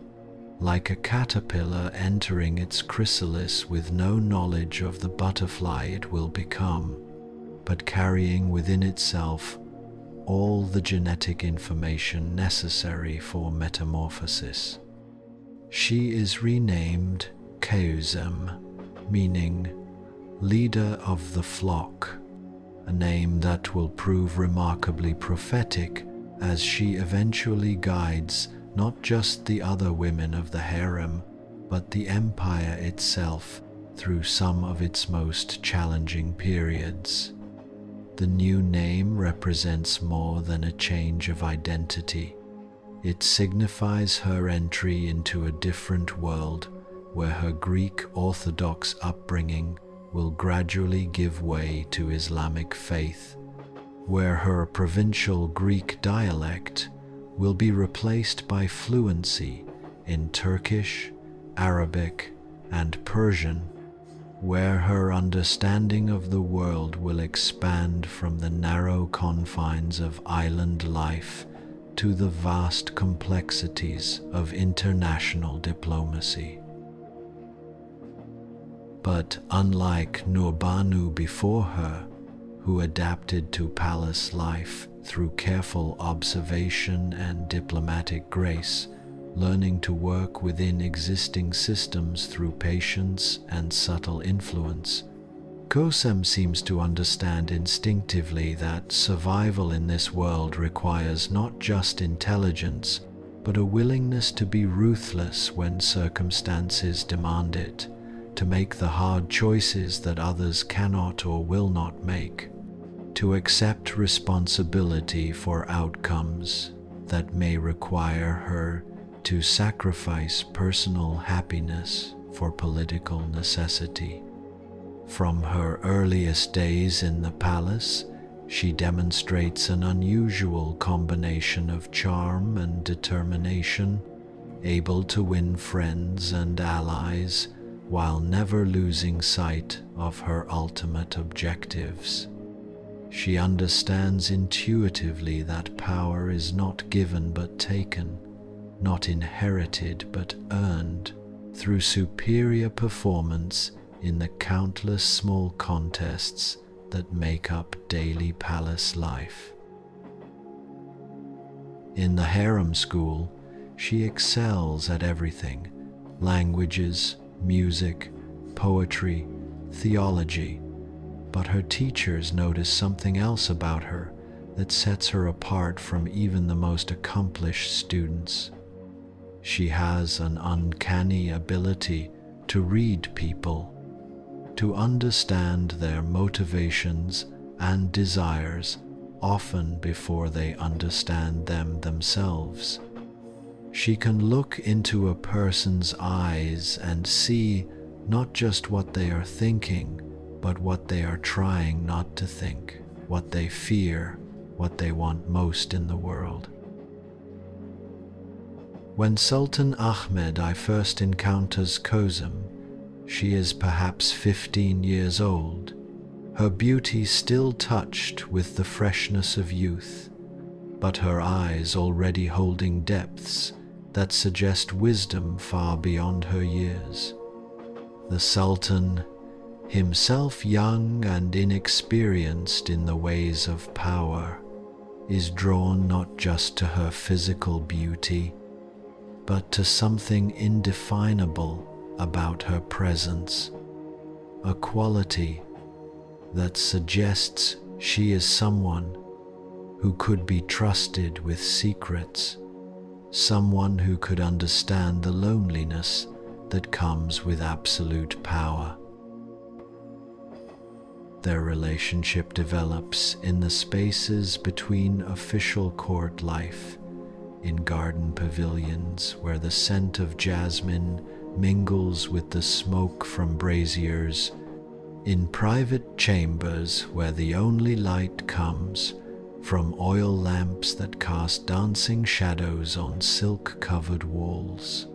Like a caterpillar entering its chrysalis with no knowledge of the butterfly it will become, but carrying within itself all the genetic information necessary for metamorphosis. She is renamed Kösem, meaning leader of the flock, a name that will prove remarkably prophetic as she eventually guides not just the other women of the harem, but the empire itself through some of its most challenging periods. The new name represents more than a change of identity. It signifies her entry into a different world where her Greek Orthodox upbringing will gradually give way to Islamic faith, where her provincial Greek dialect will be replaced by fluency in Turkish, Arabic, and Persian, where her understanding of the world will expand from the narrow confines of island life to the vast complexities of international diplomacy. But unlike Nurbanu before her, who adapted to palace life through careful observation and diplomatic grace, learning to work within existing systems through patience and subtle influence, Kösem seems to understand instinctively that survival in this world requires not just intelligence, but a willingness to be ruthless when circumstances demand it, to make the hard choices that others cannot or will not make, to accept responsibility for outcomes that may require her to sacrifice personal happiness for political necessity. From her earliest days in the palace, she demonstrates an unusual combination of charm and determination, able to win friends and allies while never losing sight of her ultimate objectives. She understands intuitively that power is not given but taken, not inherited but earned, through superior performance in the countless small contests that make up daily palace life. In the harem school, she excels at everything: languages, music, poetry, theology. But her teachers notice something else about her that sets her apart from even the most accomplished students. She has an uncanny ability to read people, to understand their motivations and desires often before they understand them themselves. She can look into a person's eyes and see not just what they are thinking, but what they are trying not to think, what they fear, what they want most in the world. When Sultan Ahmed I first encounters Kösem, she is perhaps 15 years old, her beauty still touched with the freshness of youth, but her eyes already holding depths that suggest wisdom far beyond her years. The Sultan, himself young and inexperienced in the ways of power, is drawn not just to her physical beauty, but to something indefinable about her presence, a quality that suggests she is someone who could be trusted with secrets, someone who could understand the loneliness that comes with absolute power. Their relationship develops in the spaces between official court life, in garden pavilions where the scent of jasmine mingles with the smoke from braziers, in private chambers where the only light comes from oil lamps that cast dancing shadows on silk-covered walls.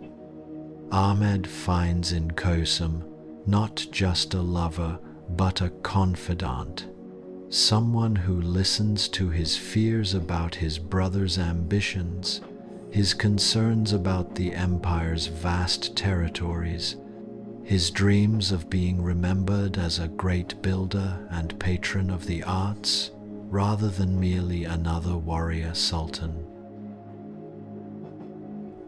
Ahmed finds in Kösem not just a lover, but a confidant, someone who listens to his fears about his brother's ambitions, his concerns about the empire's vast territories, his dreams of being remembered as a great builder and patron of the arts, rather than merely another warrior sultan.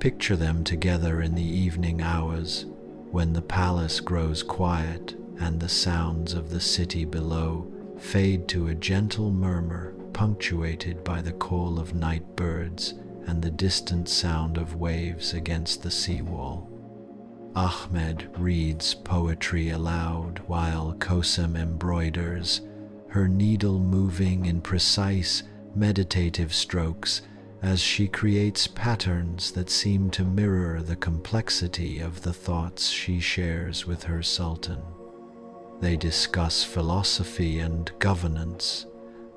Picture them together in the evening hours, when the palace grows quiet and the sounds of the city below fade to a gentle murmur punctuated by the call of night birds and the distant sound of waves against the seawall. Ahmed reads poetry aloud while Kösem embroiders, her needle moving in precise, meditative strokes as she creates patterns that seem to mirror the complexity of the thoughts she shares with her sultan. They discuss philosophy and governance,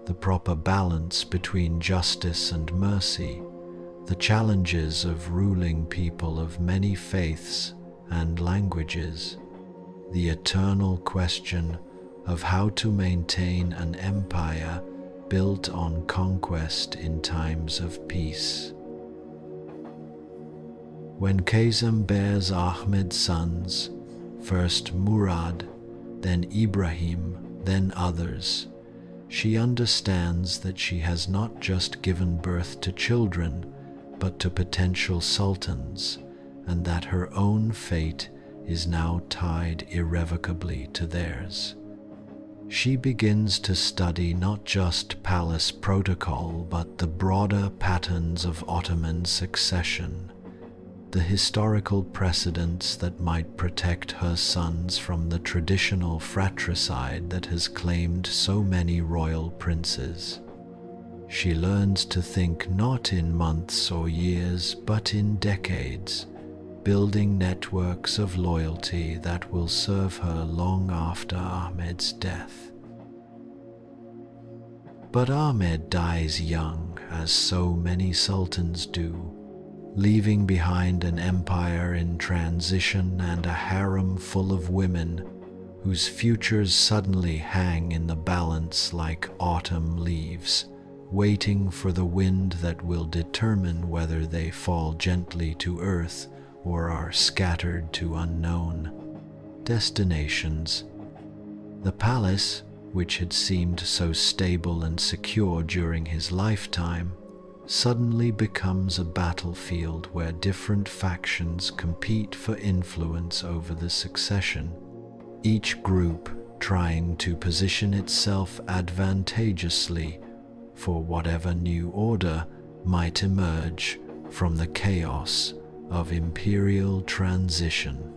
the proper balance between justice and mercy, the challenges of ruling people of many faiths and languages, the eternal question of how to maintain an empire built on conquest in times of peace. When Kösem bears Ahmed's sons, first Murad, then Ibrahim, then others, she understands that she has not just given birth to children, but to potential sultans, and that her own fate is now tied irrevocably to theirs. She begins to study not just palace protocol, but the broader patterns of Ottoman succession, the historical precedents that might protect her sons from the traditional fratricide that has claimed so many royal princes. She learns to think not in months or years, but in decades, building networks of loyalty that will serve her long after Ahmed's death. But Ahmed dies young, as so many sultans do, leaving behind an empire in transition and a harem full of women whose futures suddenly hang in the balance like autumn leaves, waiting for the wind that will determine whether they fall gently to earth or are scattered to unknown destinations. The palace, which had seemed so stable and secure during his lifetime, suddenly becomes a battlefield where different factions compete for influence over the succession, each group trying to position itself advantageously for whatever new order might emerge from the chaos of imperial transition.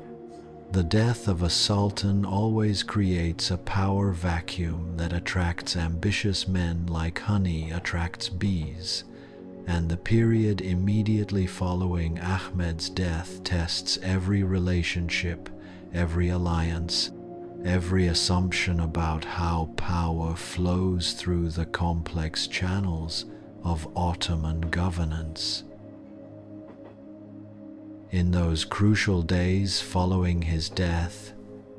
The death of a sultan always creates a power vacuum that attracts ambitious men like honey attracts bees, and the period immediately following Ahmed's death tests every relationship, every alliance, every assumption about how power flows through the complex channels of Ottoman governance. In those crucial days following his death,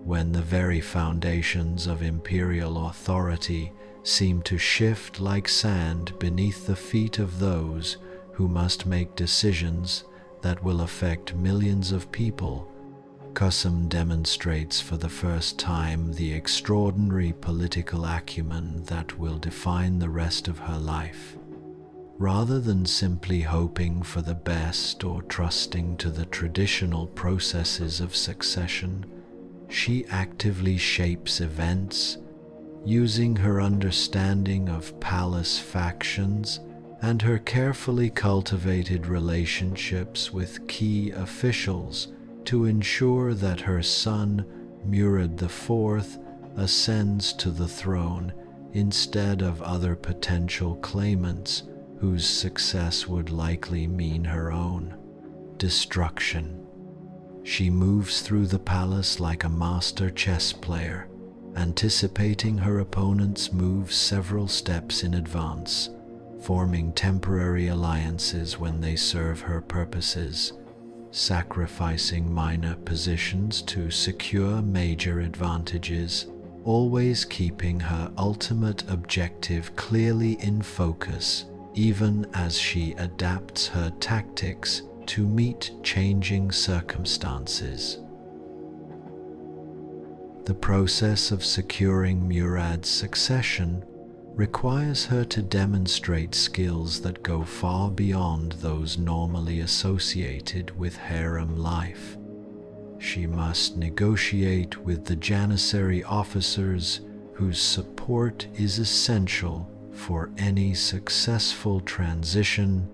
when the very foundations of imperial authority seem to shift like sand beneath the feet of those who must make decisions that will affect millions of people, Kösem demonstrates for the first time the extraordinary political acumen that will define the rest of her life. Rather than simply hoping for the best or trusting to the traditional processes of succession, she actively shapes events, using her understanding of palace factions and her carefully cultivated relationships with key officials to ensure that her son, Murad IV, ascends to the throne instead of other potential claimants whose success would likely mean her own destruction. She moves through the palace like a master chess player, anticipating her opponent's moves several steps in advance, forming temporary alliances when they serve her purposes, sacrificing minor positions to secure major advantages, always keeping her ultimate objective clearly in focus, even as she adapts her tactics to meet changing circumstances. The process of securing Murad's succession requires her to demonstrate skills that go far beyond those normally associated with harem life. She must negotiate with the Janissary officers whose support is essential for any successful transition,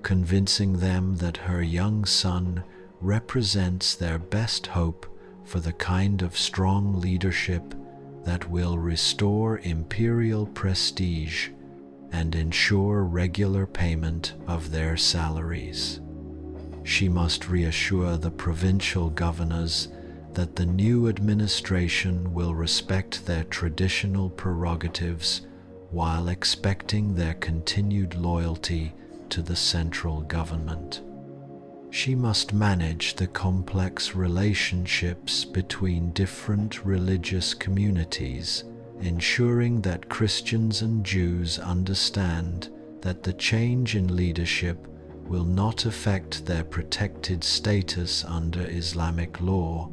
convincing them that her young son represents their best hope for the kind of strong leadership that will restore imperial prestige and ensure regular payment of their salaries. She must reassure the provincial governors that the new administration will respect their traditional prerogatives while expecting their continued loyalty to the central government. She must manage the complex relationships between different religious communities, ensuring that Christians and Jews understand that the change in leadership will not affect their protected status under Islamic law,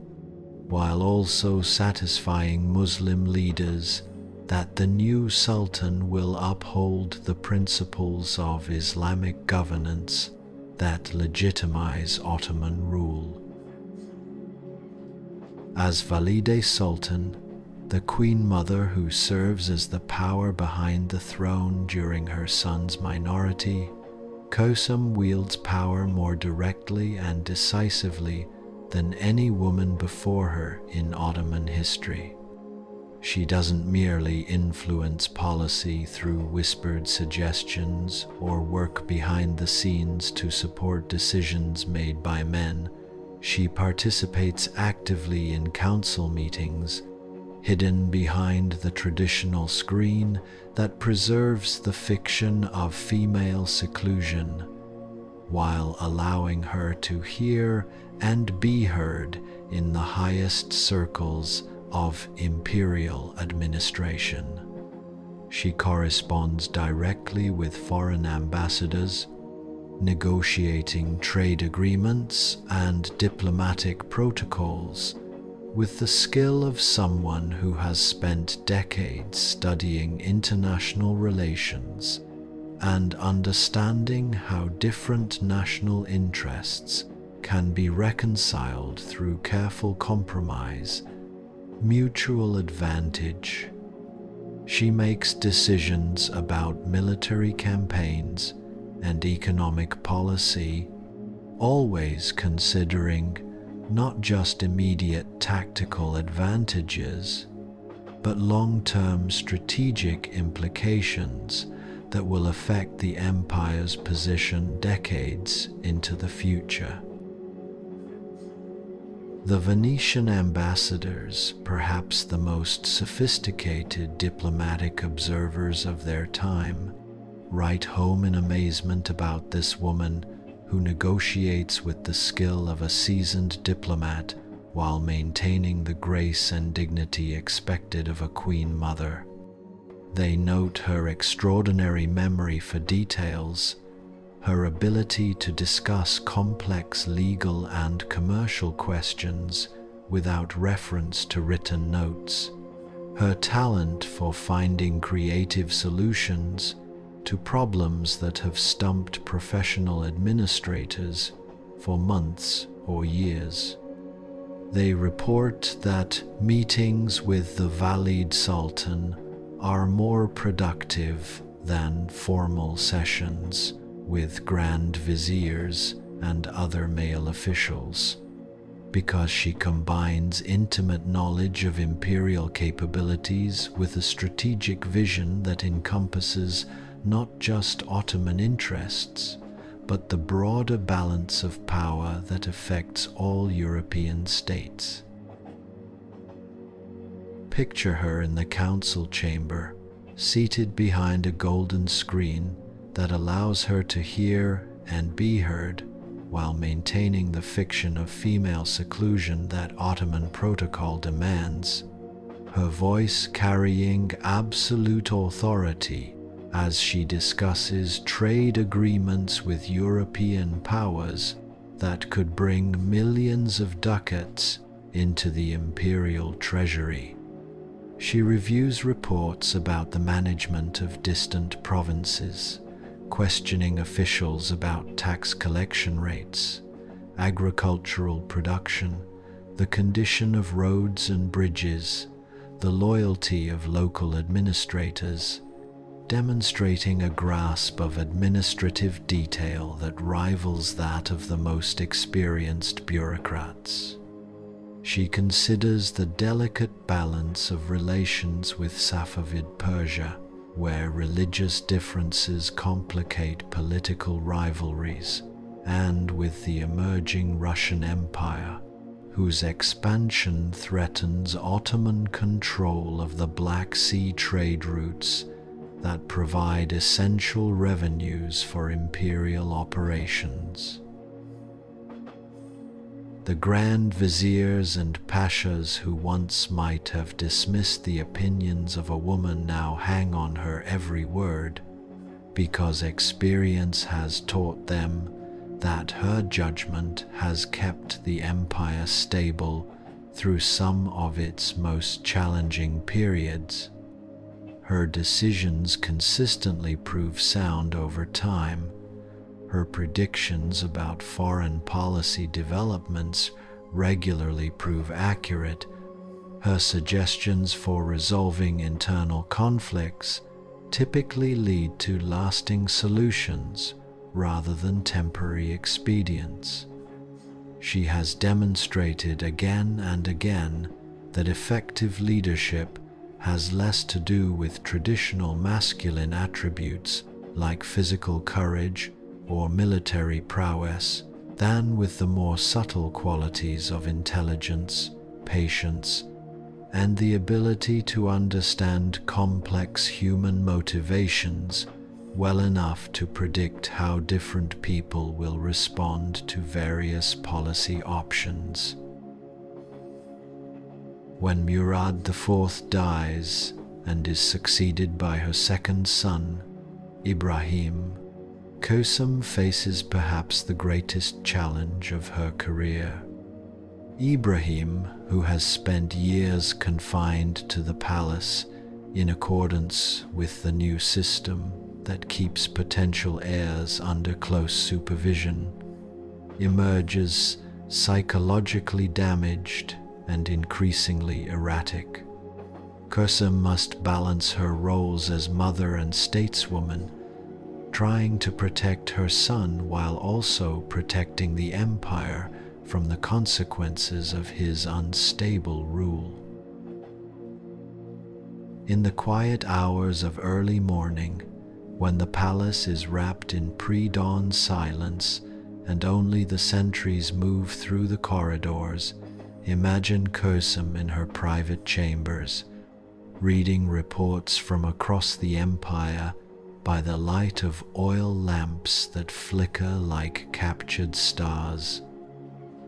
while also satisfying Muslim leaders that the new Sultan will uphold the principles of Islamic governance that legitimize Ottoman rule. As Valide Sultan, the Queen Mother who serves as the power behind the throne during her son's minority, Kösem wields power more directly and decisively than any woman before her in Ottoman history. She doesn't merely influence policy through whispered suggestions or work behind the scenes to support decisions made by men. She participates actively in council meetings, hidden behind the traditional screen that preserves the fiction of female seclusion, while allowing her to hear and be heard in the highest circles of imperial administration. She corresponds directly with foreign ambassadors, negotiating trade agreements and diplomatic protocols with the skill of someone who has spent decades studying international relations and understanding how different national interests can be reconciled through careful compromise, mutual advantage. She makes decisions about military campaigns and economic policy, always considering not just immediate tactical advantages, but long-term strategic implications that will affect the empire's position decades into the future. The Venetian ambassadors, perhaps the most sophisticated diplomatic observers of their time, write home in amazement about this woman who negotiates with the skill of a seasoned diplomat while maintaining the grace and dignity expected of a queen mother. They note her extraordinary memory for details, her ability to discuss complex legal and commercial questions without reference to written notes, her talent for finding creative solutions to problems that have stumped professional administrators for months or years. They report that meetings with the Valid Sultan are more productive than formal sessions with grand viziers and other male officials, because she combines intimate knowledge of imperial capabilities with a strategic vision that encompasses not just Ottoman interests, but the broader balance of power that affects all European states. Picture her in the council chamber, seated behind a golden screen that allows her to hear and be heard while maintaining the fiction of female seclusion that Ottoman protocol demands, her voice carrying absolute authority as she discusses trade agreements with European powers that could bring millions of ducats into the imperial treasury. She reviews reports about the management of distant provinces, questioning officials about tax collection rates, agricultural production, the condition of roads and bridges, the loyalty of local administrators, demonstrating a grasp of administrative detail that rivals that of the most experienced bureaucrats. She considers the delicate balance of relations with Safavid Persia, where religious differences complicate political rivalries, and with the emerging Russian Empire, whose expansion threatens Ottoman control of the Black Sea trade routes that provide essential revenues for imperial operations. The grand viziers and pashas who once might have dismissed the opinions of a woman now hang on her every word, because experience has taught them that her judgment has kept the empire stable through some of its most challenging periods. Her decisions consistently prove sound over time. Her predictions about foreign policy developments regularly prove accurate. Her suggestions for resolving internal conflicts typically lead to lasting solutions rather than temporary expedients. She has demonstrated again and again that effective leadership has less to do with traditional masculine attributes like physical courage or military prowess than with the more subtle qualities of intelligence, patience, and the ability to understand complex human motivations well enough to predict how different people will respond to various policy options. When Murad IV dies and is succeeded by her second son, Ibrahim, Kösem faces perhaps the greatest challenge of her career. Ibrahim, who has spent years confined to the palace in accordance with the new system that keeps potential heirs under close supervision, emerges psychologically damaged and increasingly erratic. Kösem must balance her roles as mother and stateswoman, trying to protect her son while also protecting the empire from the consequences of his unstable rule. In the quiet hours of early morning, when the palace is wrapped in pre-dawn silence and only the sentries move through the corridors, imagine Kösem in her private chambers, reading reports from across the empire by the light of oil lamps that flicker like captured stars.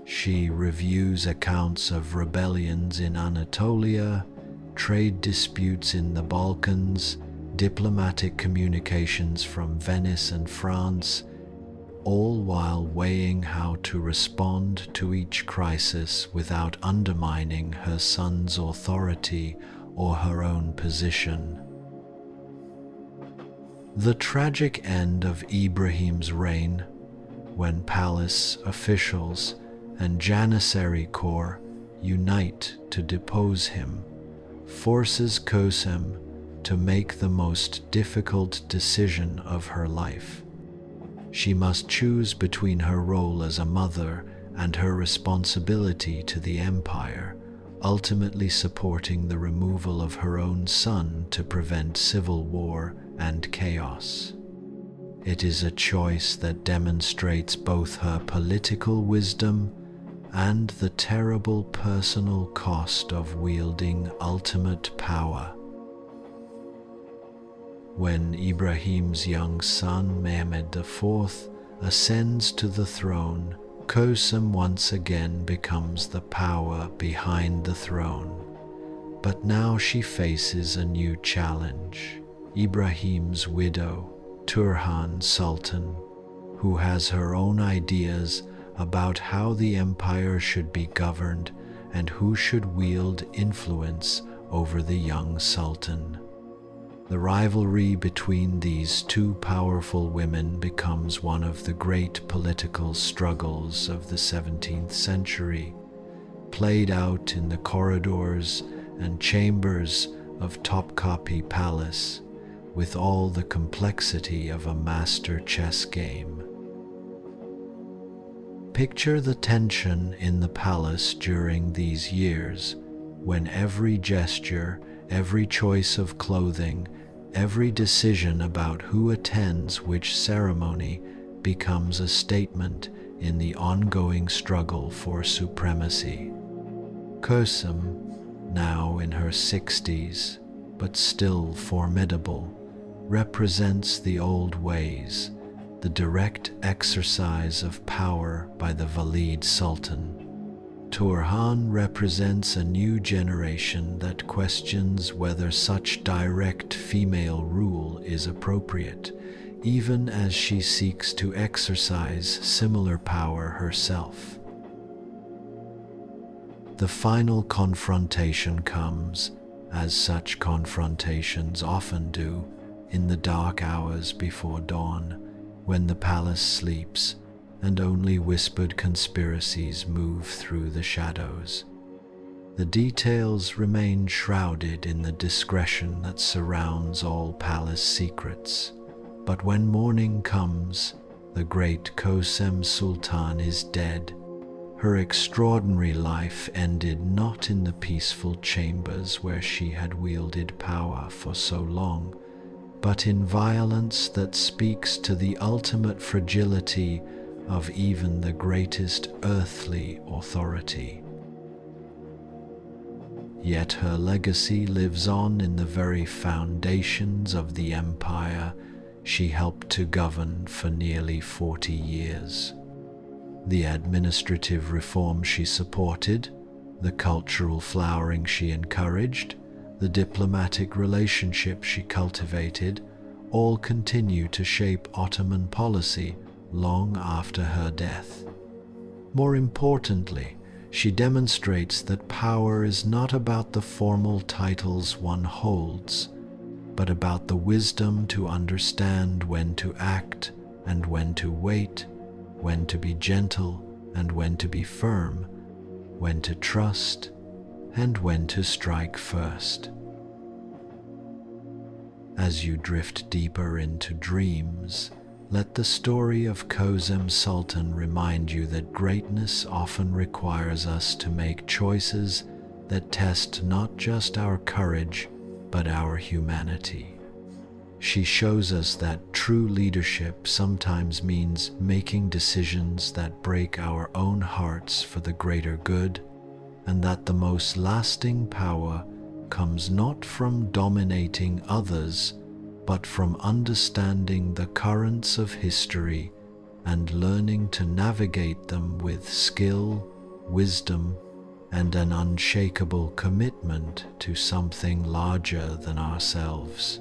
She reviews accounts of rebellions in Anatolia, trade disputes in the Balkans, diplomatic communications from Venice and France, all while weighing how to respond to each crisis without undermining her son's authority or her own position. The tragic end of Ibrahim's reign, when palace officials and Janissary corps unite to depose him, forces Kösem to make the most difficult decision of her life. She must choose between her role as a mother and her responsibility to the empire, ultimately supporting the removal of her own son to prevent civil war and chaos. It is a choice that demonstrates both her political wisdom and the terrible personal cost of wielding ultimate power. When Ibrahim's young son Mehmed IV ascends to the throne, Kösem once again becomes the power behind the throne. But now she faces a new challenge: Ibrahim's widow, Turhan Sultan, who has her own ideas about how the empire should be governed and who should wield influence over the young sultan. The rivalry between these two powerful women becomes one of the great political struggles of the 17th century, played out in the corridors and chambers of Topkapi Palace with all the complexity of a master chess game. Picture the tension in the palace during these years, when every gesture, every choice of clothing, every decision about who attends which ceremony becomes a statement in the ongoing struggle for supremacy. Kösem, now in her 60s, but still formidable, represents the old ways, the direct exercise of power by the Valid Sultan. Turhan represents a new generation that questions whether such direct female rule is appropriate, even as she seeks to exercise similar power herself. The final confrontation comes, as such confrontations often do, in the dark hours before dawn, when the palace sleeps and only whispered conspiracies move through the shadows. The details remain shrouded in the discretion that surrounds all palace secrets. But when morning comes, the great Kösem Sultan is dead. Her extraordinary life ended not in the peaceful chambers where she had wielded power for so long, but in violence that speaks to the ultimate fragility of even the greatest earthly authority. Yet her legacy lives on in the very foundations of the empire she helped to govern for nearly 40 years. The administrative reform she supported, the cultural flowering she encouraged, the diplomatic relationship she cultivated, all continue to shape Ottoman policy long after her death. More importantly, she demonstrates that power is not about the formal titles one holds, but about the wisdom to understand when to act and when to wait, when to be gentle and when to be firm, when to trust and when to strike first. As you drift deeper into dreams, let the story of Kösem Sultan remind you that greatness often requires us to make choices that test not just our courage, but our humanity. She shows us that true leadership sometimes means making decisions that break our own hearts for the greater good, and that the most lasting power comes not from dominating others, but from understanding the currents of history and learning to navigate them with skill, wisdom, and an unshakable commitment to something larger than ourselves.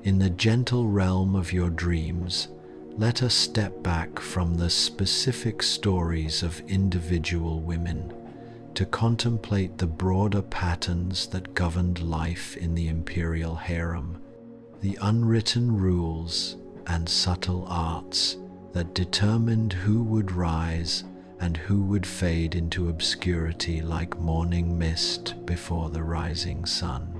In the gentle realm of your dreams, let us step back from the specific stories of individual women to contemplate the broader patterns that governed life in the Imperial Harem, the unwritten rules and subtle arts that determined who would rise and who would fade into obscurity like morning mist before the rising sun.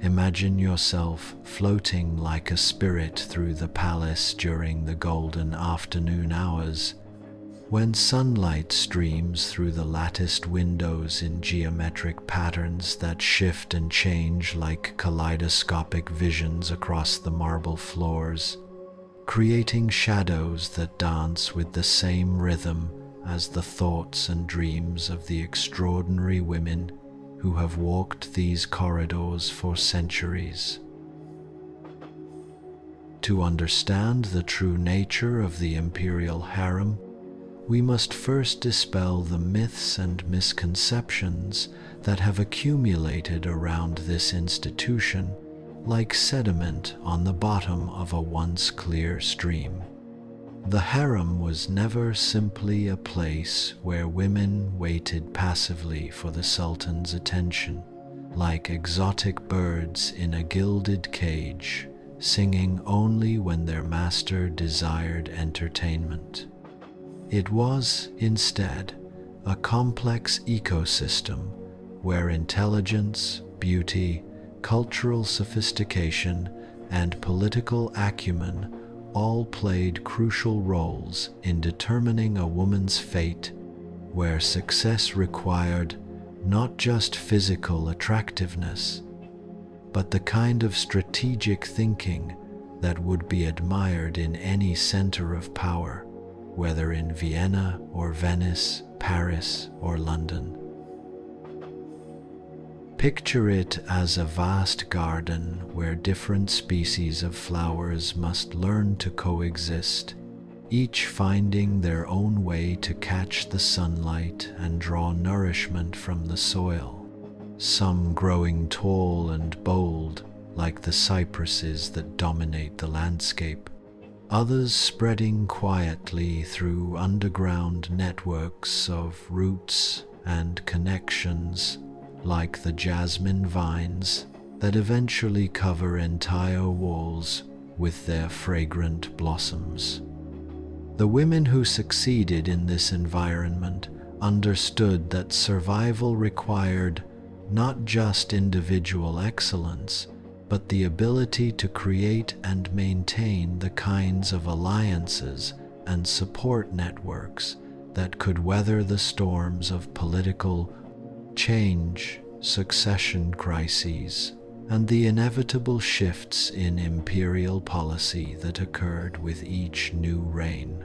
Imagine yourself floating like a spirit through the palace during the golden afternoon hours, when sunlight streams through the latticed windows in geometric patterns that shift and change like kaleidoscopic visions across the marble floors, creating shadows that dance with the same rhythm as the thoughts and dreams of the extraordinary women who have walked these corridors for centuries. To understand the true nature of the Imperial Harem, we must first dispel the myths and misconceptions that have accumulated around this institution like sediment on the bottom of a once clear stream. The harem was never simply a place where women waited passively for the Sultan's attention, like exotic birds in a gilded cage, singing only when their master desired entertainment. It was, instead, a complex ecosystem where intelligence, beauty, cultural sophistication, and political acumen all played crucial roles in determining a woman's fate, where success required not just physical attractiveness, but the kind of strategic thinking that would be admired in any center of power, whether in Vienna or Venice, Paris or London. Picture it as a vast garden where different species of flowers must learn to coexist, each finding their own way to catch the sunlight and draw nourishment from the soil, some growing tall and bold like the cypresses that dominate the landscape, others spreading quietly through underground networks of roots and connections like the jasmine vines that eventually cover entire walls with their fragrant blossoms. The women who succeeded in this environment understood that survival required not just individual excellence, but the ability to create and maintain the kinds of alliances and support networks that could weather the storms of political change, succession crises, and the inevitable shifts in imperial policy that occurred with each new reign.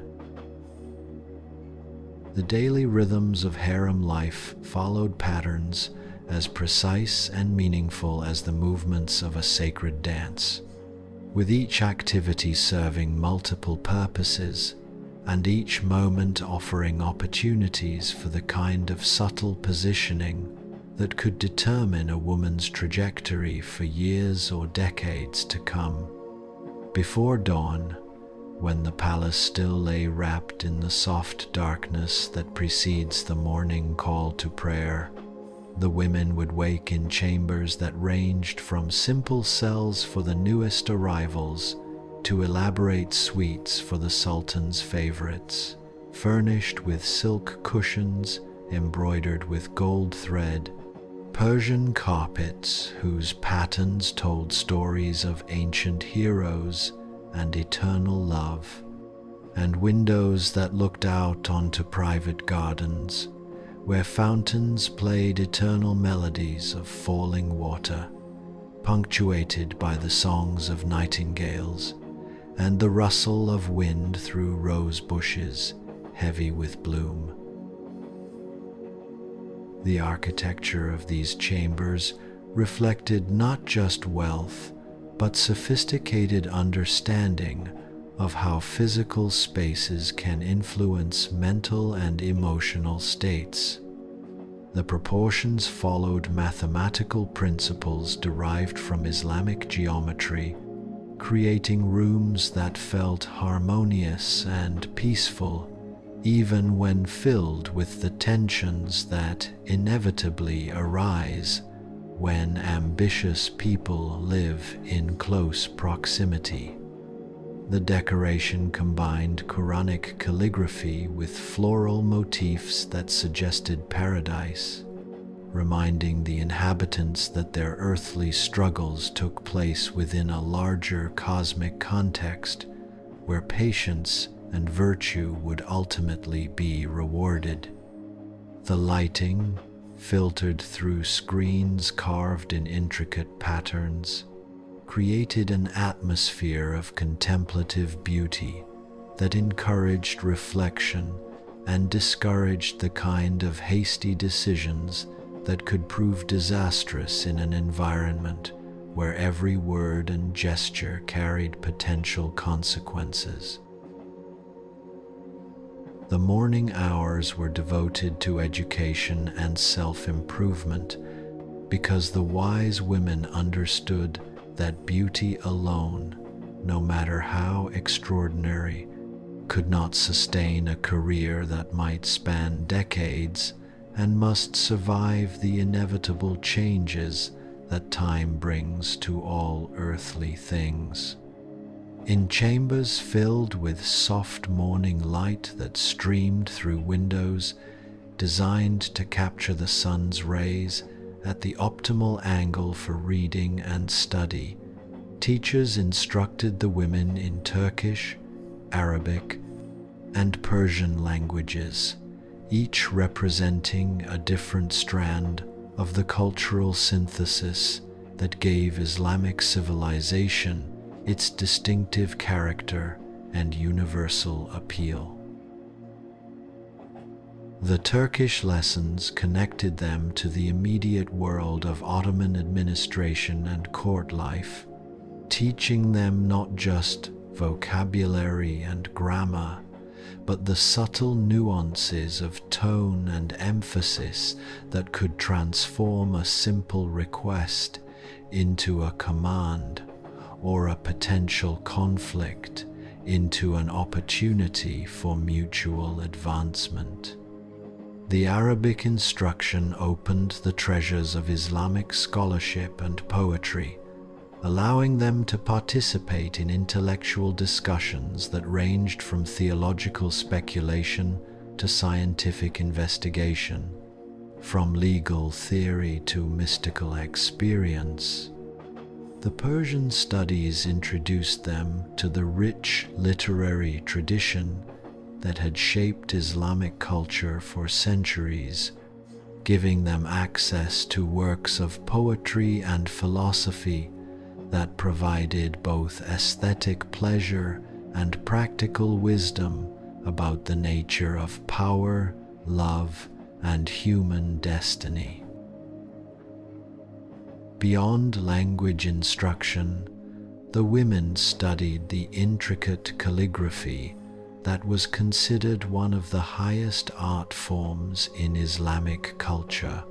The daily rhythms of harem life followed patterns as precise and meaningful as the movements of a sacred dance, with each activity serving multiple purposes and each moment offering opportunities for the kind of subtle positioning that could determine a woman's trajectory for years or decades to come. Before dawn, when the palace still lay wrapped in the soft darkness that precedes the morning call to prayer, the women would wake in chambers that ranged from simple cells for the newest arrivals to elaborate suites for the Sultan's favorites, furnished with silk cushions embroidered with gold thread, Persian carpets whose patterns told stories of ancient heroes and eternal love, and windows that looked out onto private gardens where fountains played eternal melodies of falling water, punctuated by the songs of nightingales and the rustle of wind through rose bushes heavy with bloom. The architecture of these chambers reflected not just wealth, but sophisticated understanding of how physical spaces can influence mental and emotional states. The proportions followed mathematical principles derived from Islamic geometry, creating rooms that felt harmonious and peaceful, even when filled with the tensions that inevitably arise when ambitious people live in close proximity. The decoration combined Quranic calligraphy with floral motifs that suggested paradise, reminding the inhabitants that their earthly struggles took place within a larger cosmic context where patience and virtue would ultimately be rewarded. The lighting, filtered through screens carved in intricate patterns, created an atmosphere of contemplative beauty that encouraged reflection and discouraged the kind of hasty decisions that could prove disastrous in an environment where every word and gesture carried potential consequences. The morning hours were devoted to education and self-improvement because the wise women understood that beauty alone, no matter how extraordinary, could not sustain a career that might span decades and must survive the inevitable changes that time brings to all earthly things. In chambers filled with soft morning light that streamed through windows designed to capture the sun's rays at the optimal angle for reading and study, teachers instructed the women in Turkish, Arabic, and Persian languages, each representing a different strand of the cultural synthesis that gave Islamic civilization its distinctive character and universal appeal. The Turkish lessons connected them to the immediate world of Ottoman administration and court life, teaching them not just vocabulary and grammar, but the subtle nuances of tone and emphasis that could transform a simple request into a command, or a potential conflict into an opportunity for mutual advancement. The Arabic instruction opened the treasures of Islamic scholarship and poetry, allowing them to participate in intellectual discussions that ranged from theological speculation to scientific investigation, from legal theory to mystical experience. The Persian studies introduced them to the rich literary tradition that had shaped Islamic culture for centuries, giving them access to works of poetry and philosophy that provided both aesthetic pleasure and practical wisdom about the nature of power, love, and human destiny. Beyond language instruction, the women studied the intricate calligraphy that was considered one of the highest art forms in Islamic culture,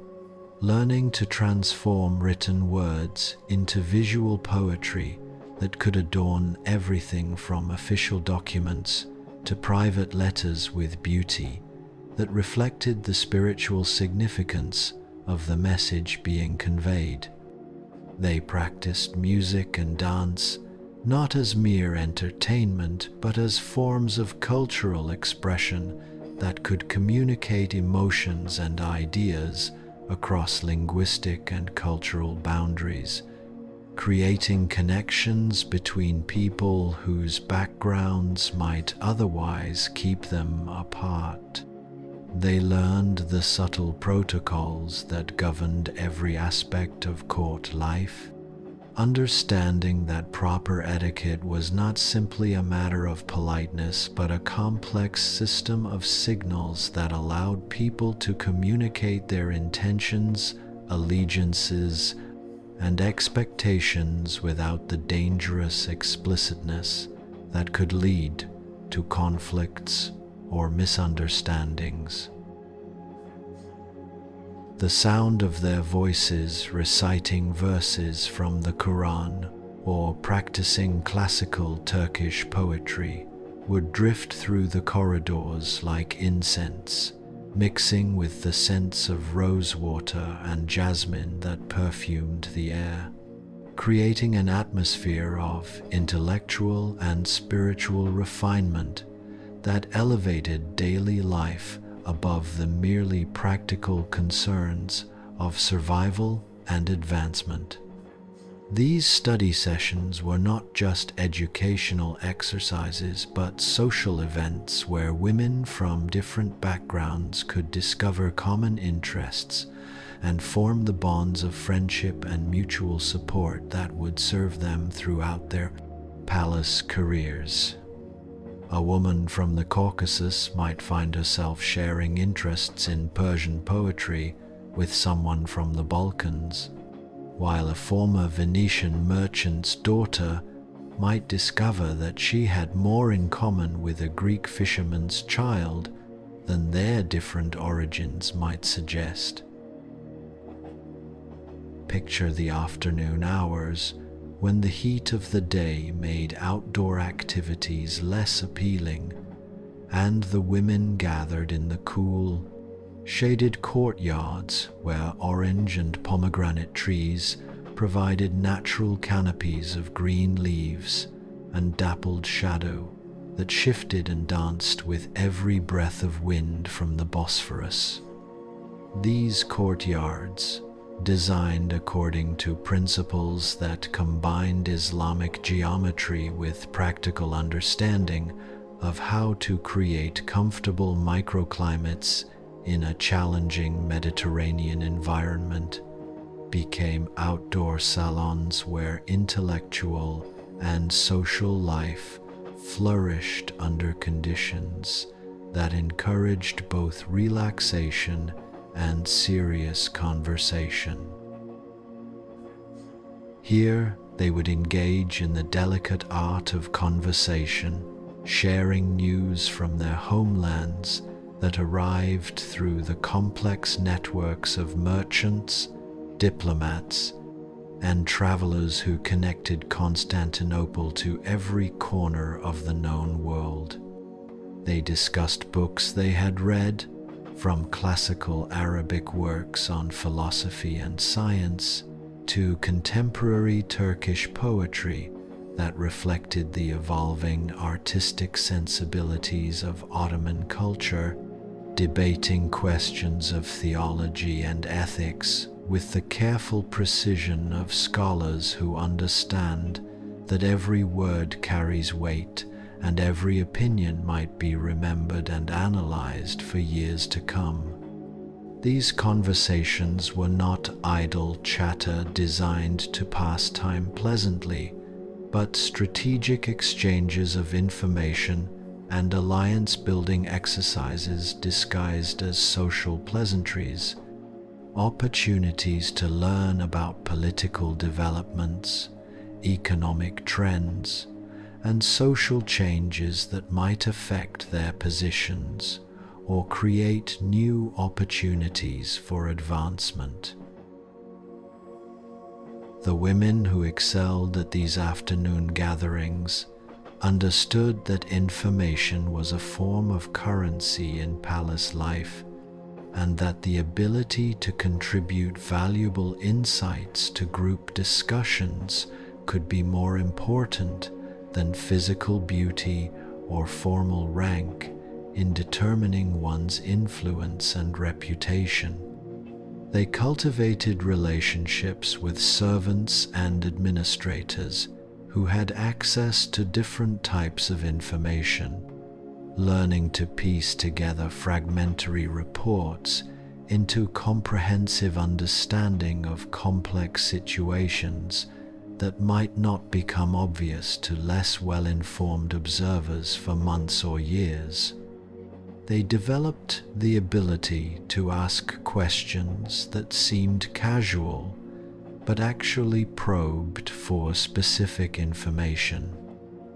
learning to transform written words into visual poetry that could adorn everything from official documents to private letters with beauty that reflected the spiritual significance of the message being conveyed. They practiced music and dance not as mere entertainment, but as forms of cultural expression that could communicate emotions and ideas across linguistic and cultural boundaries, creating connections between people whose backgrounds might otherwise keep them apart. They learned the subtle protocols that governed every aspect of court life, understanding that proper etiquette was not simply a matter of politeness but a complex system of signals that allowed people to communicate their intentions, allegiances, and expectations without the dangerous explicitness that could lead to conflicts or misunderstandings. The sound of their voices reciting verses from the Quran or practicing classical Turkish poetry would drift through the corridors like incense, mixing with the scents of rosewater and jasmine that perfumed the air, creating an atmosphere of intellectual and spiritual refinement that elevated daily life above the merely practical concerns of survival and advancement. These study sessions were not just educational exercises but social events where women from different backgrounds could discover common interests and form the bonds of friendship and mutual support that would serve them throughout their palace careers. A woman from the Caucasus might find herself sharing interests in Persian poetry with someone from the Balkans, while a former Venetian merchant's daughter might discover that she had more in common with a Greek fisherman's child than their different origins might suggest. Picture the afternoon hours when the heat of the day made outdoor activities less appealing, and the women gathered in the cool, shaded courtyards where orange and pomegranate trees provided natural canopies of green leaves and dappled shadow that shifted and danced with every breath of wind from the Bosphorus. These courtyards, designed according to principles that combined Islamic geometry with practical understanding of how to create comfortable microclimates in a challenging Mediterranean environment, became outdoor salons where intellectual and social life flourished under conditions that encouraged both relaxation and serious conversation. Here, they would engage in the delicate art of conversation, sharing news from their homelands that arrived through the complex networks of merchants, diplomats, and travelers who connected Constantinople to every corner of the known world. They discussed books they had read, from classical Arabic works on philosophy and science to contemporary Turkish poetry that reflected the evolving artistic sensibilities of Ottoman culture, debating questions of theology and ethics with the careful precision of scholars who understand that every word carries weight and every opinion might be remembered and analyzed for years to come. These conversations were not idle chatter designed to pass time pleasantly, but strategic exchanges of information and alliance-building exercises disguised as social pleasantries, opportunities to learn about political developments, economic trends, and social changes that might affect their positions or create new opportunities for advancement. The women who excelled at these afternoon gatherings understood that information was a form of currency in palace life, and that the ability to contribute valuable insights to group discussions could be more important than physical beauty or formal rank in determining one's influence and reputation. They cultivated relationships with servants and administrators who had access to different types of information, learning to piece together fragmentary reports into comprehensive understanding of complex situations that might not become obvious to less well-informed observers for months or years. They developed the ability to ask questions that seemed casual, but actually probed for specific information,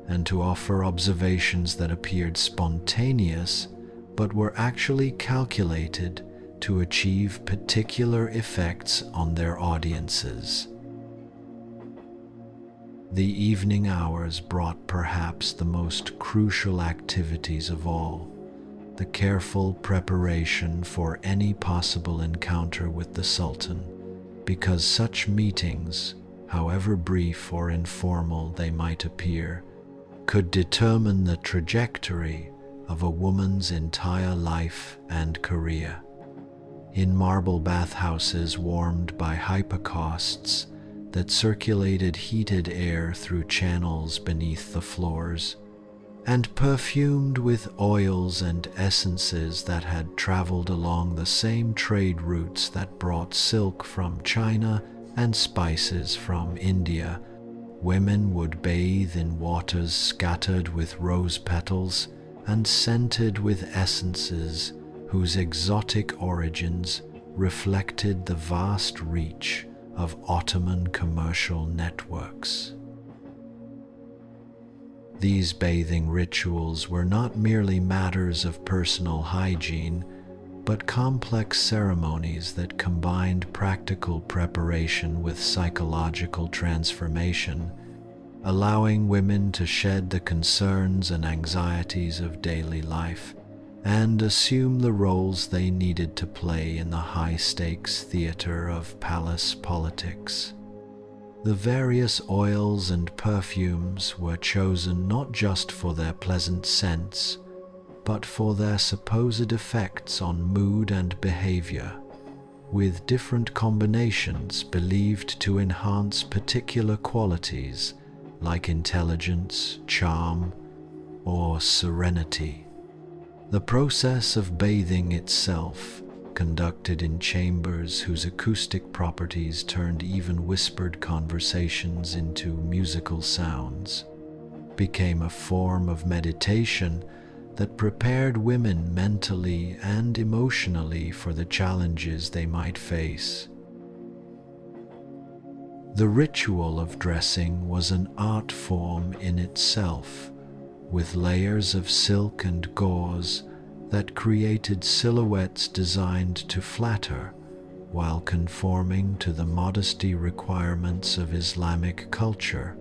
and to offer observations that appeared spontaneous, but were actually calculated to achieve particular effects on their audiences. The evening hours brought perhaps the most crucial activities of all: the careful preparation for any possible encounter with the Sultan, because such meetings, however brief or informal they might appear, could determine the trajectory of a woman's entire life and career. In marble bathhouses warmed by hypocausts that circulated heated air through channels beneath the floors, and perfumed with oils and essences that had traveled along the same trade routes that brought silk from China and spices from India, women would bathe in waters scattered with rose petals and scented with essences whose exotic origins reflected the vast reach of Ottoman commercial networks. These bathing rituals were not merely matters of personal hygiene, but complex ceremonies that combined practical preparation with psychological transformation, allowing women to shed the concerns and anxieties of daily life and assume the roles they needed to play in the high-stakes theater of palace politics. The various oils and perfumes were chosen not just for their pleasant scents, but for their supposed effects on mood and behavior, with different combinations believed to enhance particular qualities like intelligence, charm, or serenity. The process of bathing itself, conducted in chambers whose acoustic properties turned even whispered conversations into musical sounds, became a form of meditation that prepared women mentally and emotionally for the challenges they might face. The ritual of dressing was an art form in itself, with layers of silk and gauze that created silhouettes designed to flatter while conforming to the modesty requirements of Islamic culture.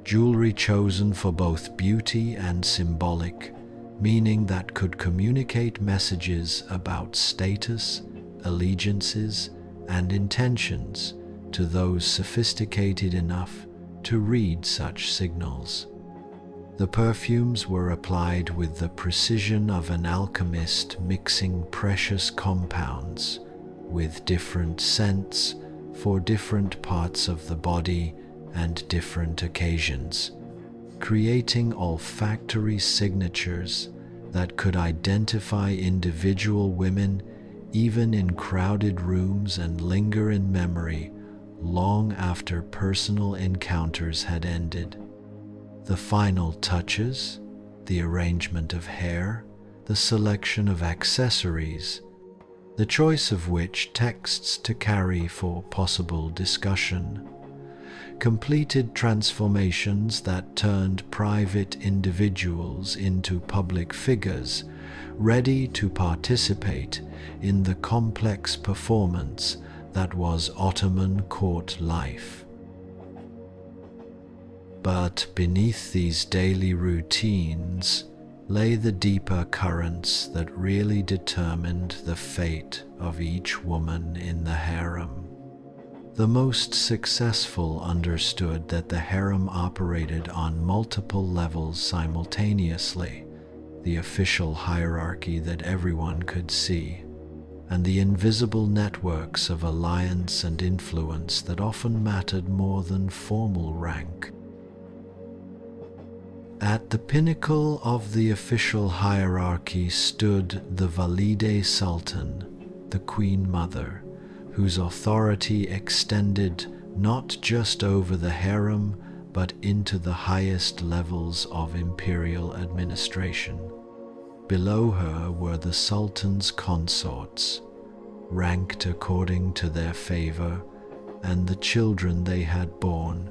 Jewelry chosen for both beauty and symbolic, meaning that could communicate messages about status, allegiances, and intentions to those sophisticated enough to read such signals. The perfumes were applied with the precision of an alchemist mixing precious compounds with different scents for different parts of the body and different occasions, creating olfactory signatures that could identify individual women even in crowded rooms and linger in memory long after personal encounters had ended. The final touches, the arrangement of hair, the selection of accessories, the choice of which texts to carry for possible discussion, completed transformations that turned private individuals into public figures, ready to participate in the complex performance that was Ottoman court life. But beneath these daily routines lay the deeper currents that really determined the fate of each woman in the harem. The most successful understood that the harem operated on multiple levels simultaneously, the official hierarchy that everyone could see, and the invisible networks of alliance and influence that often mattered more than formal rank. At the pinnacle of the official hierarchy stood the Valide Sultan, the Queen Mother, whose authority extended not just over the harem but into the highest levels of imperial administration. Below her were the Sultan's consorts, ranked according to their favor, and the children they had borne,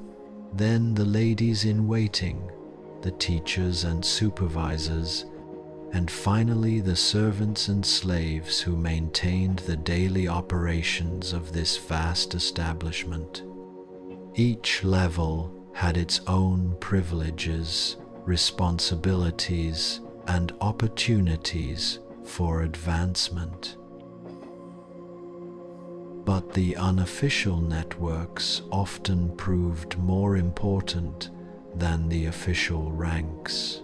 then the ladies-in-waiting, the teachers and supervisors, and finally the servants and slaves who maintained the daily operations of this vast establishment. Each level had its own privileges, responsibilities, and opportunities for advancement. But the unofficial networks often proved more important than the official ranks.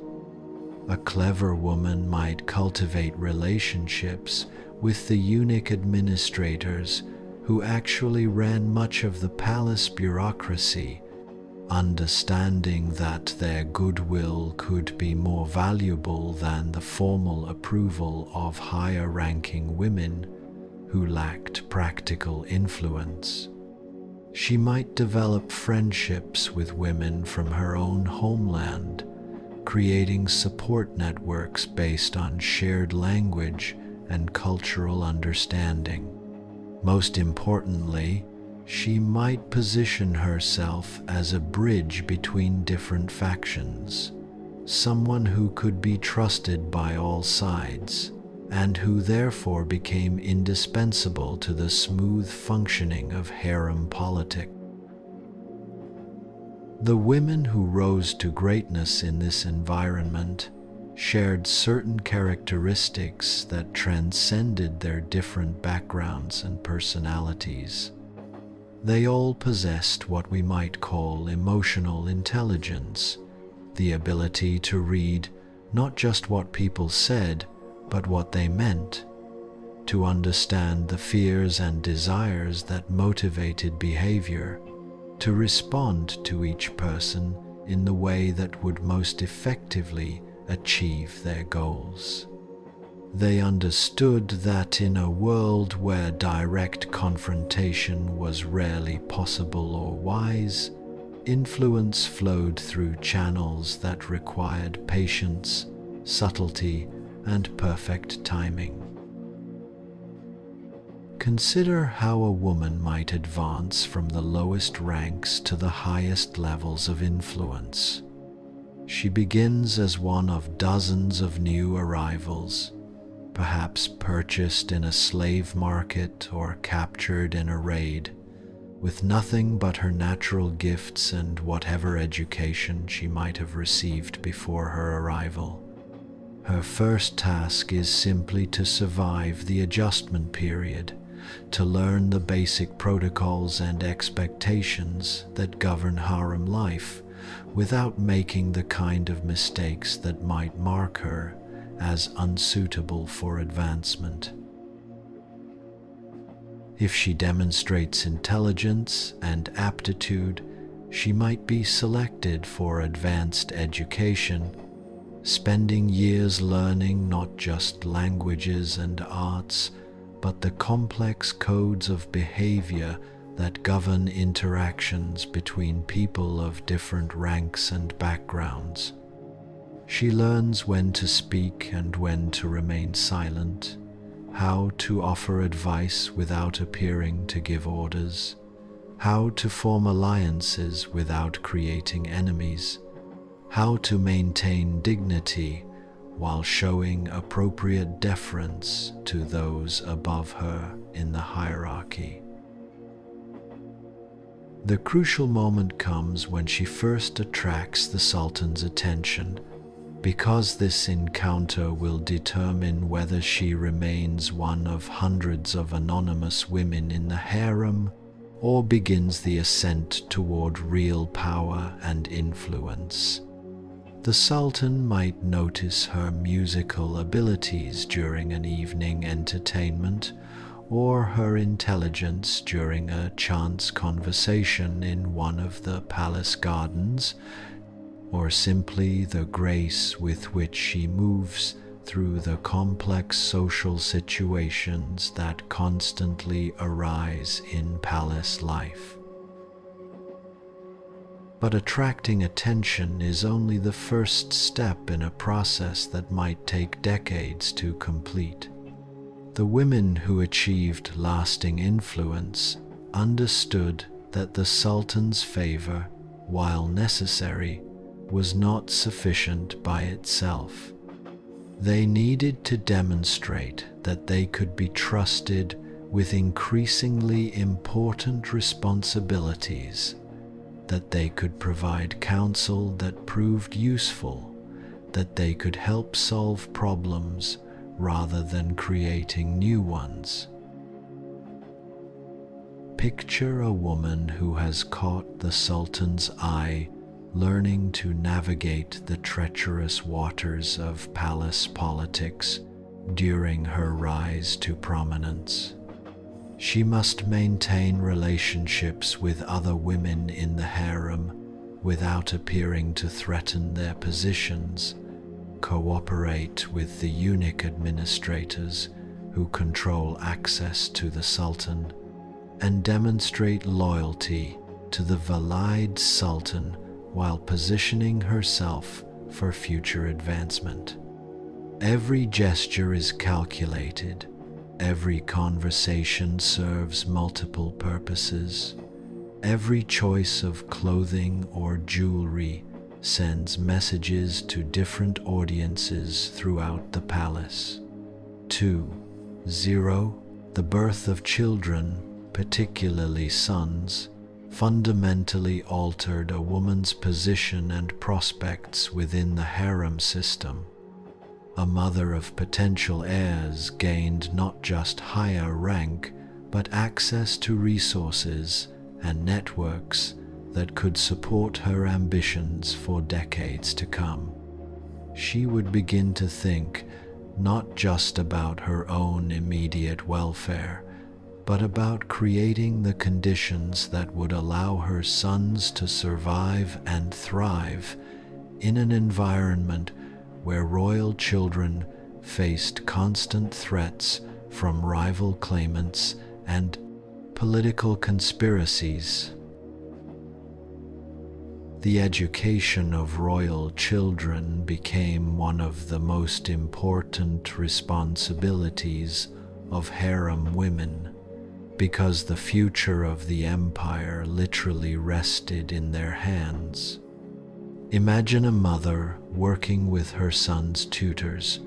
A clever woman might cultivate relationships with the eunuch administrators who actually ran much of the palace bureaucracy, understanding that their goodwill could be more valuable than the formal approval of higher-ranking women who lacked practical influence. She might develop friendships with women from her own homeland, creating support networks based on shared language and cultural understanding. Most importantly, she might position herself as a bridge between different factions, someone who could be trusted by all sides, and who therefore became indispensable to the smooth functioning of harem politics. The women who rose to greatness in this environment shared certain characteristics that transcended their different backgrounds and personalities. They all possessed what we might call emotional intelligence, the ability to read not just what people said, but what they meant, to understand the fears and desires that motivated behavior, to respond to each person in the way that would most effectively achieve their goals. They understood that in a world where direct confrontation was rarely possible or wise, influence flowed through channels that required patience, subtlety, and perfect timing. Consider how a woman might advance from the lowest ranks to the highest levels of influence. She begins as one of dozens of new arrivals, perhaps purchased in a slave market or captured in a raid, with nothing but her natural gifts and whatever education she might have received before her arrival. Her first task is simply to survive the adjustment period, to learn the basic protocols and expectations that govern harem life, without making the kind of mistakes that might mark her as unsuitable for advancement. If she demonstrates intelligence and aptitude, she might be selected for advanced education, spending years learning not just languages and arts, but the complex codes of behavior that govern interactions between people of different ranks and backgrounds. She learns when to speak and when to remain silent, how to offer advice without appearing to give orders, how to form alliances without creating enemies, how to maintain dignity while showing appropriate deference to those above her in the hierarchy. The crucial moment comes when she first attracts the Sultan's attention, because this encounter will determine whether she remains one of hundreds of anonymous women in the harem or begins the ascent toward real power and influence. The Sultan might notice her musical abilities during an evening entertainment, or her intelligence during a chance conversation in one of the palace gardens, or simply the grace with which she moves through the complex social situations that constantly arise in palace life. But attracting attention is only the first step in a process that might take decades to complete. The women who achieved lasting influence understood that the Sultan's favor, while necessary, was not sufficient by itself. They needed to demonstrate that they could be trusted with increasingly important responsibilities, that they could provide counsel that proved useful, that they could help solve problems rather than creating new ones. Picture a woman who has caught the Sultan's eye, learning to navigate the treacherous waters of palace politics during her rise to prominence. She must maintain relationships with other women in the harem without appearing to threaten their positions, cooperate with the eunuch administrators who control access to the Sultan, and demonstrate loyalty to the Valide Sultan while positioning herself for future advancement. Every gesture is calculated. Every conversation serves multiple purposes. Every choice of clothing or jewelry sends messages to different audiences throughout the palace. 2.0. The birth of children, particularly sons, fundamentally altered a woman's position and prospects within the harem system. A mother of potential heirs gained not just higher rank, but access to resources and networks that could support her ambitions for decades to come. She would begin to think not just about her own immediate welfare, but about creating the conditions that would allow her sons to survive and thrive in an environment where royal children faced constant threats from rival claimants and political conspiracies. The education of royal children became one of the most important responsibilities of harem women, because the future of the empire literally rested in their hands. Imagine a mother working with her son's tutors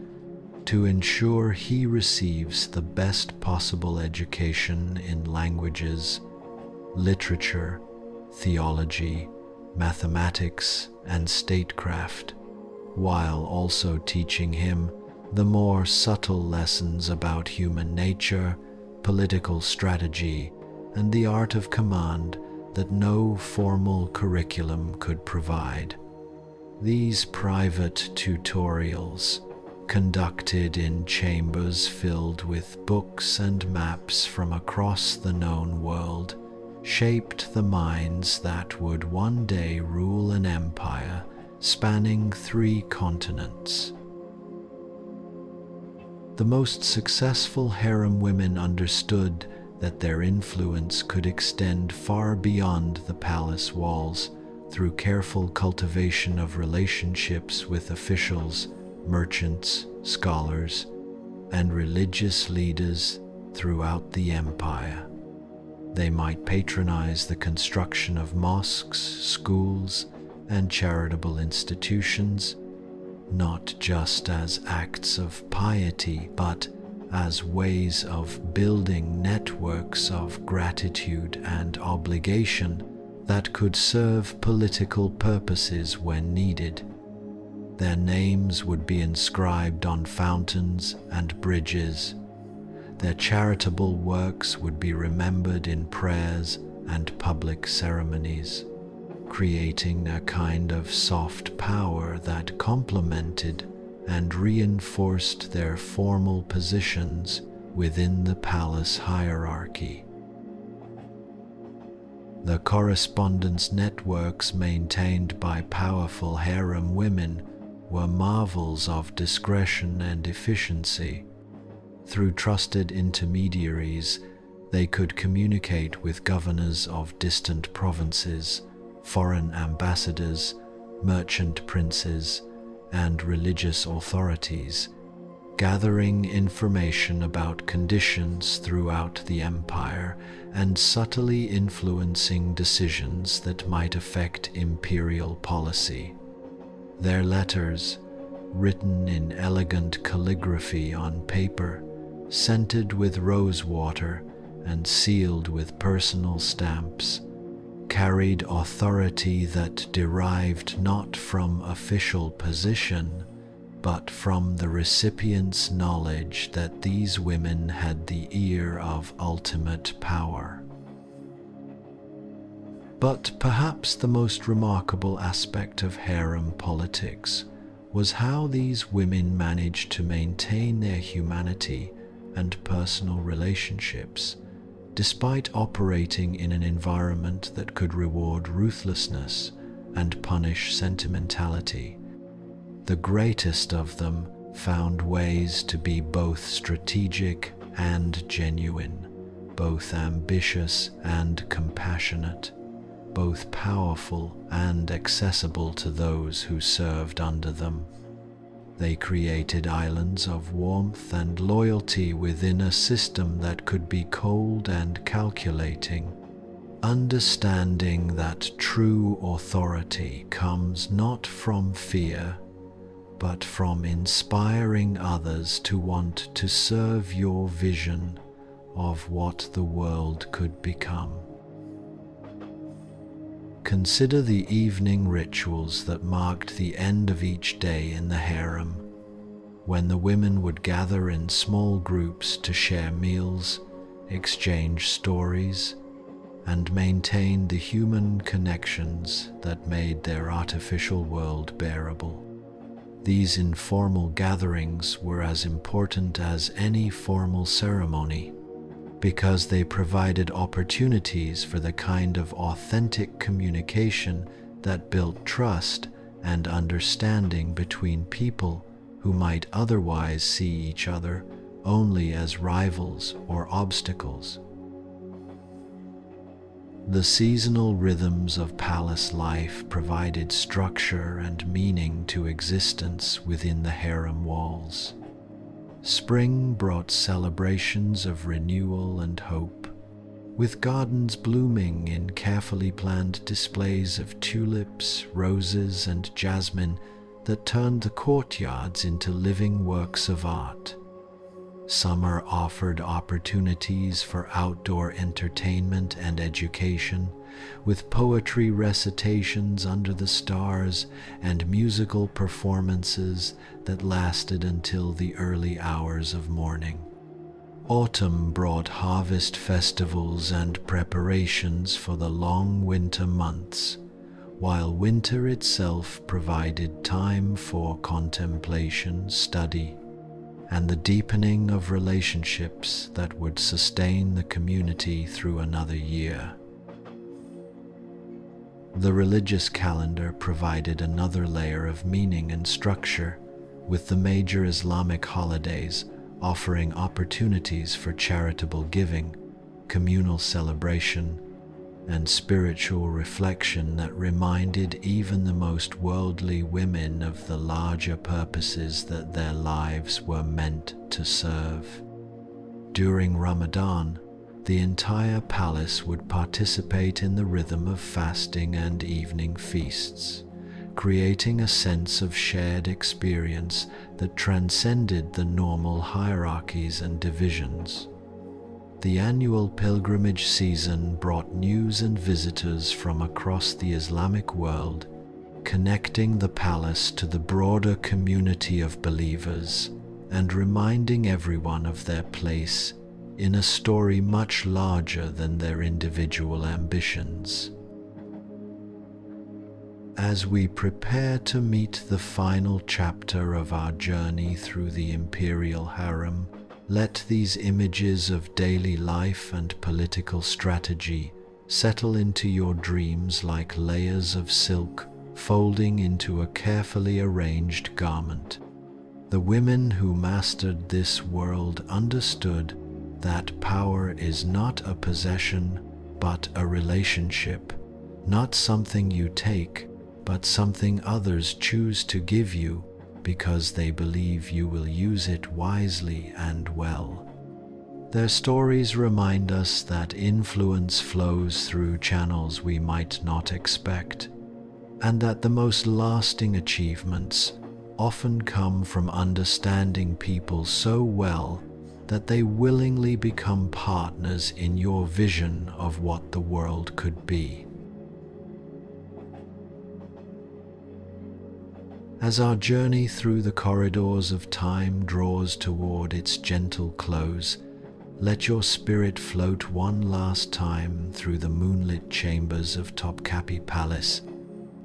to ensure he receives the best possible education in languages, literature, theology, mathematics, and statecraft, while also teaching him the more subtle lessons about human nature, political strategy, and the art of command that no formal curriculum could provide. These private tutorials, conducted in chambers filled with books and maps from across the known world, shaped the minds that would one day rule an empire spanning 3 continents. The most successful harem women understood that their influence could extend far beyond the palace walls through careful cultivation of relationships with officials, merchants, scholars, and religious leaders throughout the empire. They might patronize the construction of mosques, schools, and charitable institutions, not just as acts of piety, but as ways of building networks of gratitude and obligation that could serve political purposes when needed. Their names would be inscribed on fountains and bridges. Their charitable works would be remembered in prayers and public ceremonies, creating a kind of soft power that complemented and reinforced their formal positions within the palace hierarchy. The correspondence networks maintained by powerful harem women were marvels of discretion and efficiency. Through trusted intermediaries, they could communicate with governors of distant provinces, foreign ambassadors, merchant princes, and religious authorities, gathering information about conditions throughout the empire and subtly influencing decisions that might affect imperial policy. Their letters, written in elegant calligraphy on paper, scented with rose water and sealed with personal stamps, carried authority that derived not from official position, but from the recipient's knowledge that these women had the ear of ultimate power. But perhaps the most remarkable aspect of harem politics was how these women managed to maintain their humanity and personal relationships, despite operating in an environment that could reward ruthlessness and punish sentimentality. The greatest of them found ways to be both strategic and genuine, both ambitious and compassionate, both powerful and accessible to those who served under them. They created islands of warmth and loyalty within a system that could be cold and calculating, understanding that true authority comes not from fear, but from inspiring others to want to serve your vision of what the world could become. Consider the evening rituals that marked the end of each day in the harem, when the women would gather in small groups to share meals, exchange stories, and maintain the human connections that made their artificial world bearable. These informal gatherings were as important as any formal ceremony, because they provided opportunities for the kind of authentic communication that built trust and understanding between people who might otherwise see each other only as rivals or obstacles. The seasonal rhythms of palace life provided structure and meaning to existence within the harem walls. Spring brought celebrations of renewal and hope, with gardens blooming in carefully planned displays of tulips, roses, and jasmine that turned the courtyards into living works of art. Summer offered opportunities for outdoor entertainment and education, with poetry recitations under the stars and musical performances that lasted until the early hours of morning. Autumn brought harvest festivals and preparations for the long winter months, while winter itself provided time for contemplation, study, and the deepening of relationships that would sustain the community through another year. The religious calendar provided another layer of meaning and structure, with the major Islamic holidays offering opportunities for charitable giving, communal celebration, and spiritual reflection that reminded even the most worldly women of the larger purposes that their lives were meant to serve. During Ramadan, the entire palace would participate in the rhythm of fasting and evening feasts, creating a sense of shared experience that transcended the normal hierarchies and divisions. The annual pilgrimage season brought news and visitors from across the Islamic world, connecting the palace to the broader community of believers and reminding everyone of their place in a story much larger than their individual ambitions. As we prepare to meet the final chapter of our journey through the Imperial Harem, let these images of daily life and political strategy settle into your dreams like layers of silk folding into a carefully arranged garment. The women who mastered this world understood that power is not a possession, but a relationship, not something you take, but something others choose to give you because they believe you will use it wisely and well. Their stories remind us that influence flows through channels we might not expect, and that the most lasting achievements often come from understanding people so well that they willingly become partners in your vision of what the world could be. As our journey through the corridors of time draws toward its gentle close, let your spirit float one last time through the moonlit chambers of Topkapi Palace,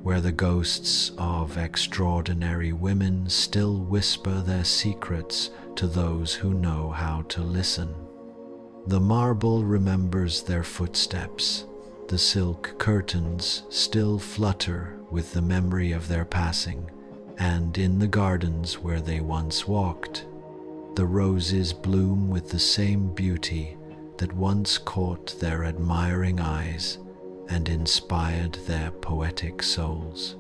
where the ghosts of extraordinary women still whisper their secrets to those who know how to listen. The marble remembers their footsteps. The silk curtains still flutter with the memory of their passing, and in the gardens where they once walked, the roses bloom with the same beauty that once caught their admiring eyes and inspired their poetic souls.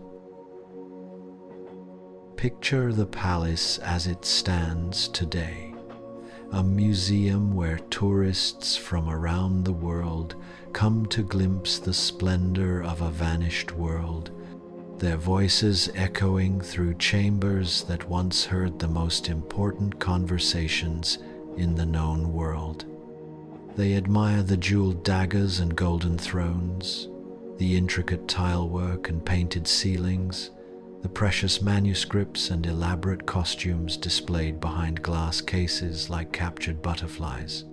Picture the palace as it stands today, a museum where tourists from around the world come to glimpse the splendor of a vanished world, their voices echoing through chambers that once heard the most important conversations in the known world. They admire the jeweled daggers and golden thrones, the intricate tilework and painted ceilings, the precious manuscripts and elaborate costumes displayed behind glass cases like captured butterflies.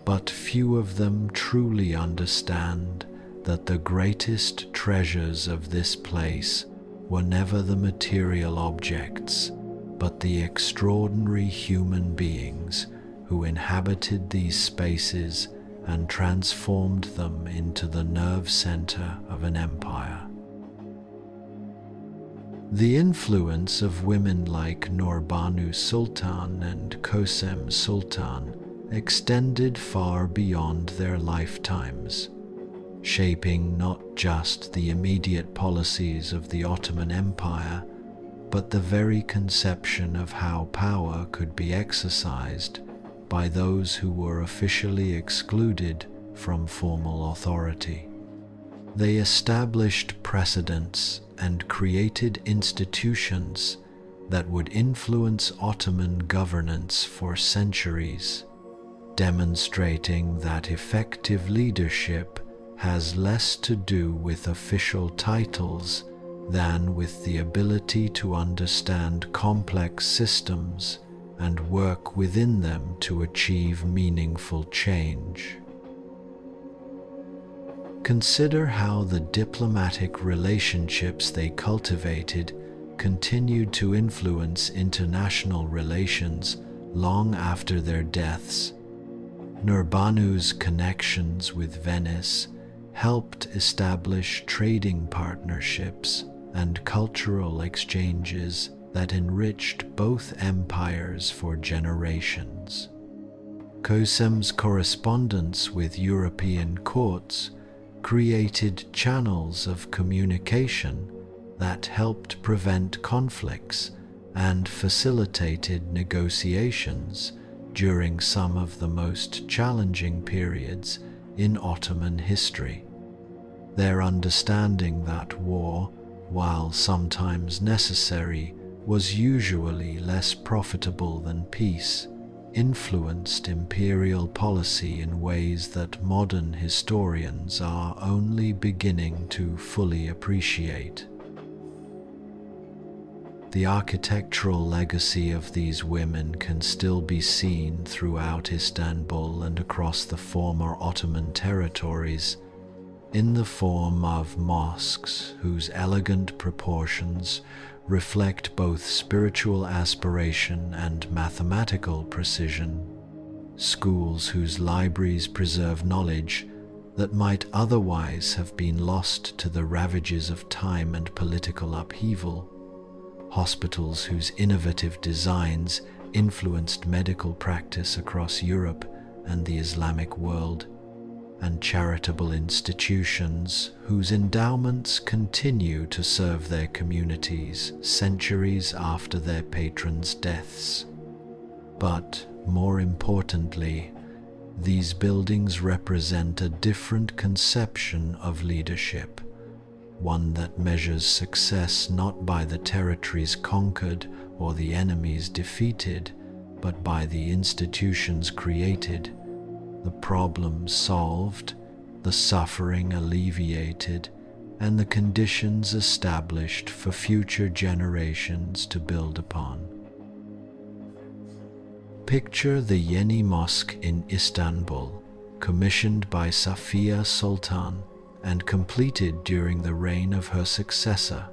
But few of them truly understand that the greatest treasures of this place were never the material objects, but the extraordinary human beings who inhabited these spaces and transformed them into the nerve center of an empire. The influence of women like Nurbanu Sultan and Kösem Sultan extended far beyond their lifetimes, shaping not just the immediate policies of the Ottoman Empire, but the very conception of how power could be exercised by those who were officially excluded from formal authority. They established precedents and created institutions that would influence Ottoman governance for centuries, demonstrating that effective leadership has less to do with official titles than with the ability to understand complex systems and work within them to achieve meaningful change. Consider how the diplomatic relationships they cultivated continued to influence international relations long after their deaths. Nurbanu's connections with Venice helped establish trading partnerships and cultural exchanges that enriched both empires for generations. Kösem's correspondence with European courts created channels of communication that helped prevent conflicts and facilitated negotiations during some of the most challenging periods in Ottoman history. Their understanding that war, while sometimes necessary, was usually less profitable than peace, influenced imperial policy in ways that modern historians are only beginning to fully appreciate. The architectural legacy of these women can still be seen throughout Istanbul and across the former Ottoman territories, in the form of mosques whose elegant proportions reflect both spiritual aspiration and mathematical precision, schools whose libraries preserve knowledge, that might otherwise have been lost to the ravages of time and political upheaval, hospitals whose innovative designs influenced medical practice across Europe and the Islamic world, and charitable institutions whose endowments continue to serve their communities centuries after their patrons' deaths. But, more importantly, these buildings represent a different conception of leadership, one that measures success not by the territories conquered or the enemies defeated, but by the institutions created, the problems solved, the suffering alleviated, and the conditions established for future generations to build upon. Picture the Yeni Mosque in Istanbul, commissioned by Kösem Sultan and completed during the reign of her successor,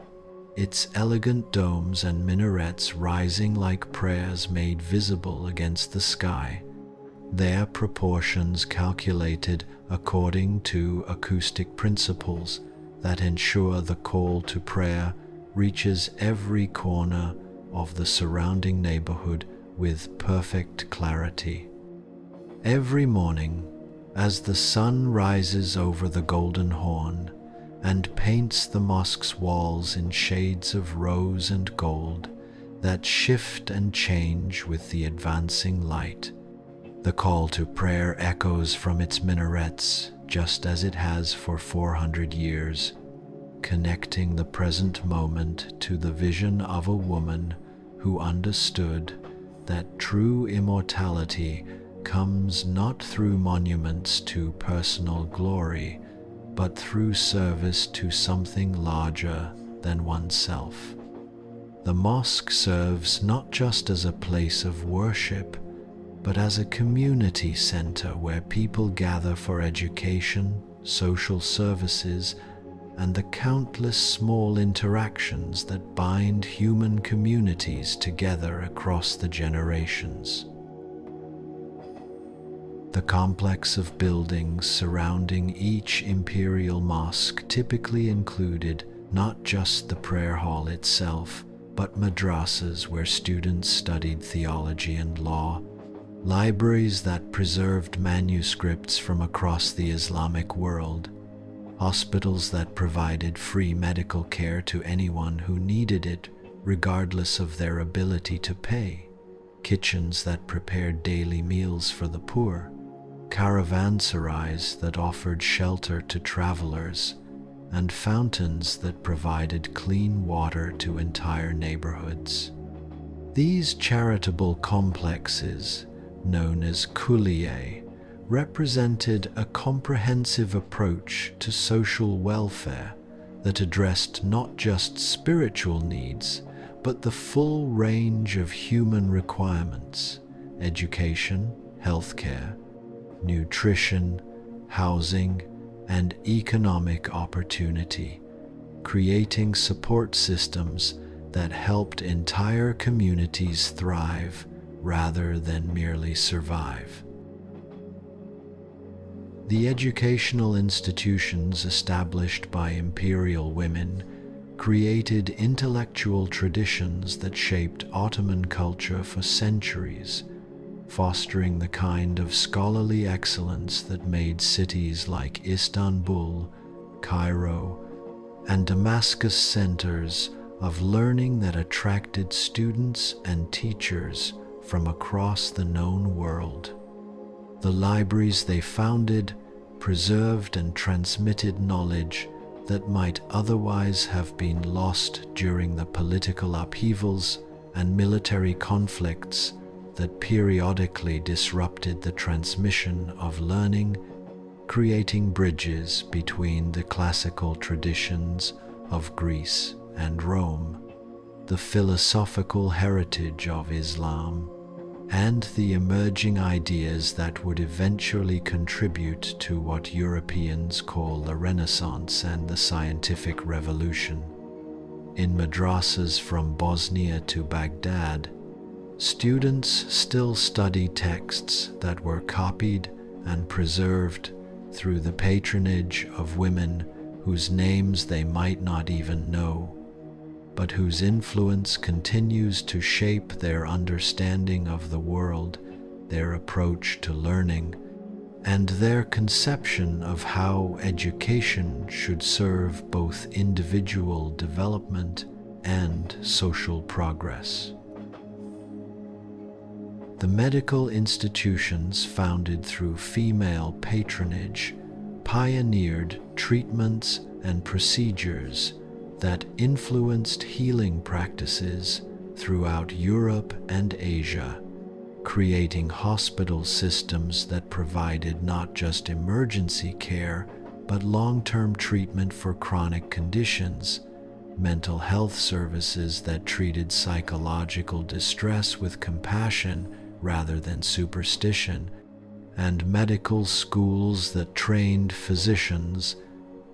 its elegant domes and minarets rising like prayers made visible against the sky, their proportions calculated according to acoustic principles that ensure the call to prayer reaches every corner of the surrounding neighborhood with perfect clarity. Every morning, as the sun rises over the Golden Horn and paints the mosque's walls in shades of rose and gold that shift and change with the advancing light, the call to prayer echoes from its minarets just as it has for 400 years, connecting the present moment to the vision of a woman who understood that true immortality comes not through monuments to personal glory, but through service to something larger than oneself. The mosque serves not just as a place of worship, but as a community center where people gather for education, social services, and the countless small interactions that bind human communities together across the generations. The complex of buildings surrounding each imperial mosque typically included not just the prayer hall itself, but madrasas where students studied theology and law, libraries that preserved manuscripts from across the Islamic world, hospitals that provided free medical care to anyone who needed it, regardless of their ability to pay, kitchens that prepared daily meals for the poor, caravanserais that offered shelter to travelers, and fountains that provided clean water to entire neighborhoods. These charitable complexes, known as kulliye, represented a comprehensive approach to social welfare that addressed not just spiritual needs, but the full range of human requirements: education, healthcare, nutrition, housing, and economic opportunity, creating support systems that helped entire communities thrive rather than merely survive. The educational institutions established by imperial women created intellectual traditions that shaped Ottoman culture for centuries, fostering the kind of scholarly excellence that made cities like Istanbul, Cairo, and Damascus centers of learning that attracted students and teachers from across the known world. The libraries they founded preserved and transmitted knowledge that might otherwise have been lost during the political upheavals and military conflicts that periodically disrupted the transmission of learning, creating bridges between the classical traditions of Greece and Rome, the philosophical heritage of Islam, and the emerging ideas that would eventually contribute to what Europeans call the Renaissance and the Scientific Revolution. In madrasas from Bosnia to Baghdad, students still study texts that were copied and preserved through the patronage of women whose names they might not even know, but whose influence continues to shape their understanding of the world, their approach to learning, and their conception of how education should serve both individual development and social progress. The medical institutions founded through female patronage pioneered treatments and procedures that influenced healing practices throughout Europe and Asia, creating hospital systems that provided not just emergency care, but long-term treatment for chronic conditions, mental health services that treated psychological distress with compassion rather than superstition, and medical schools that trained physicians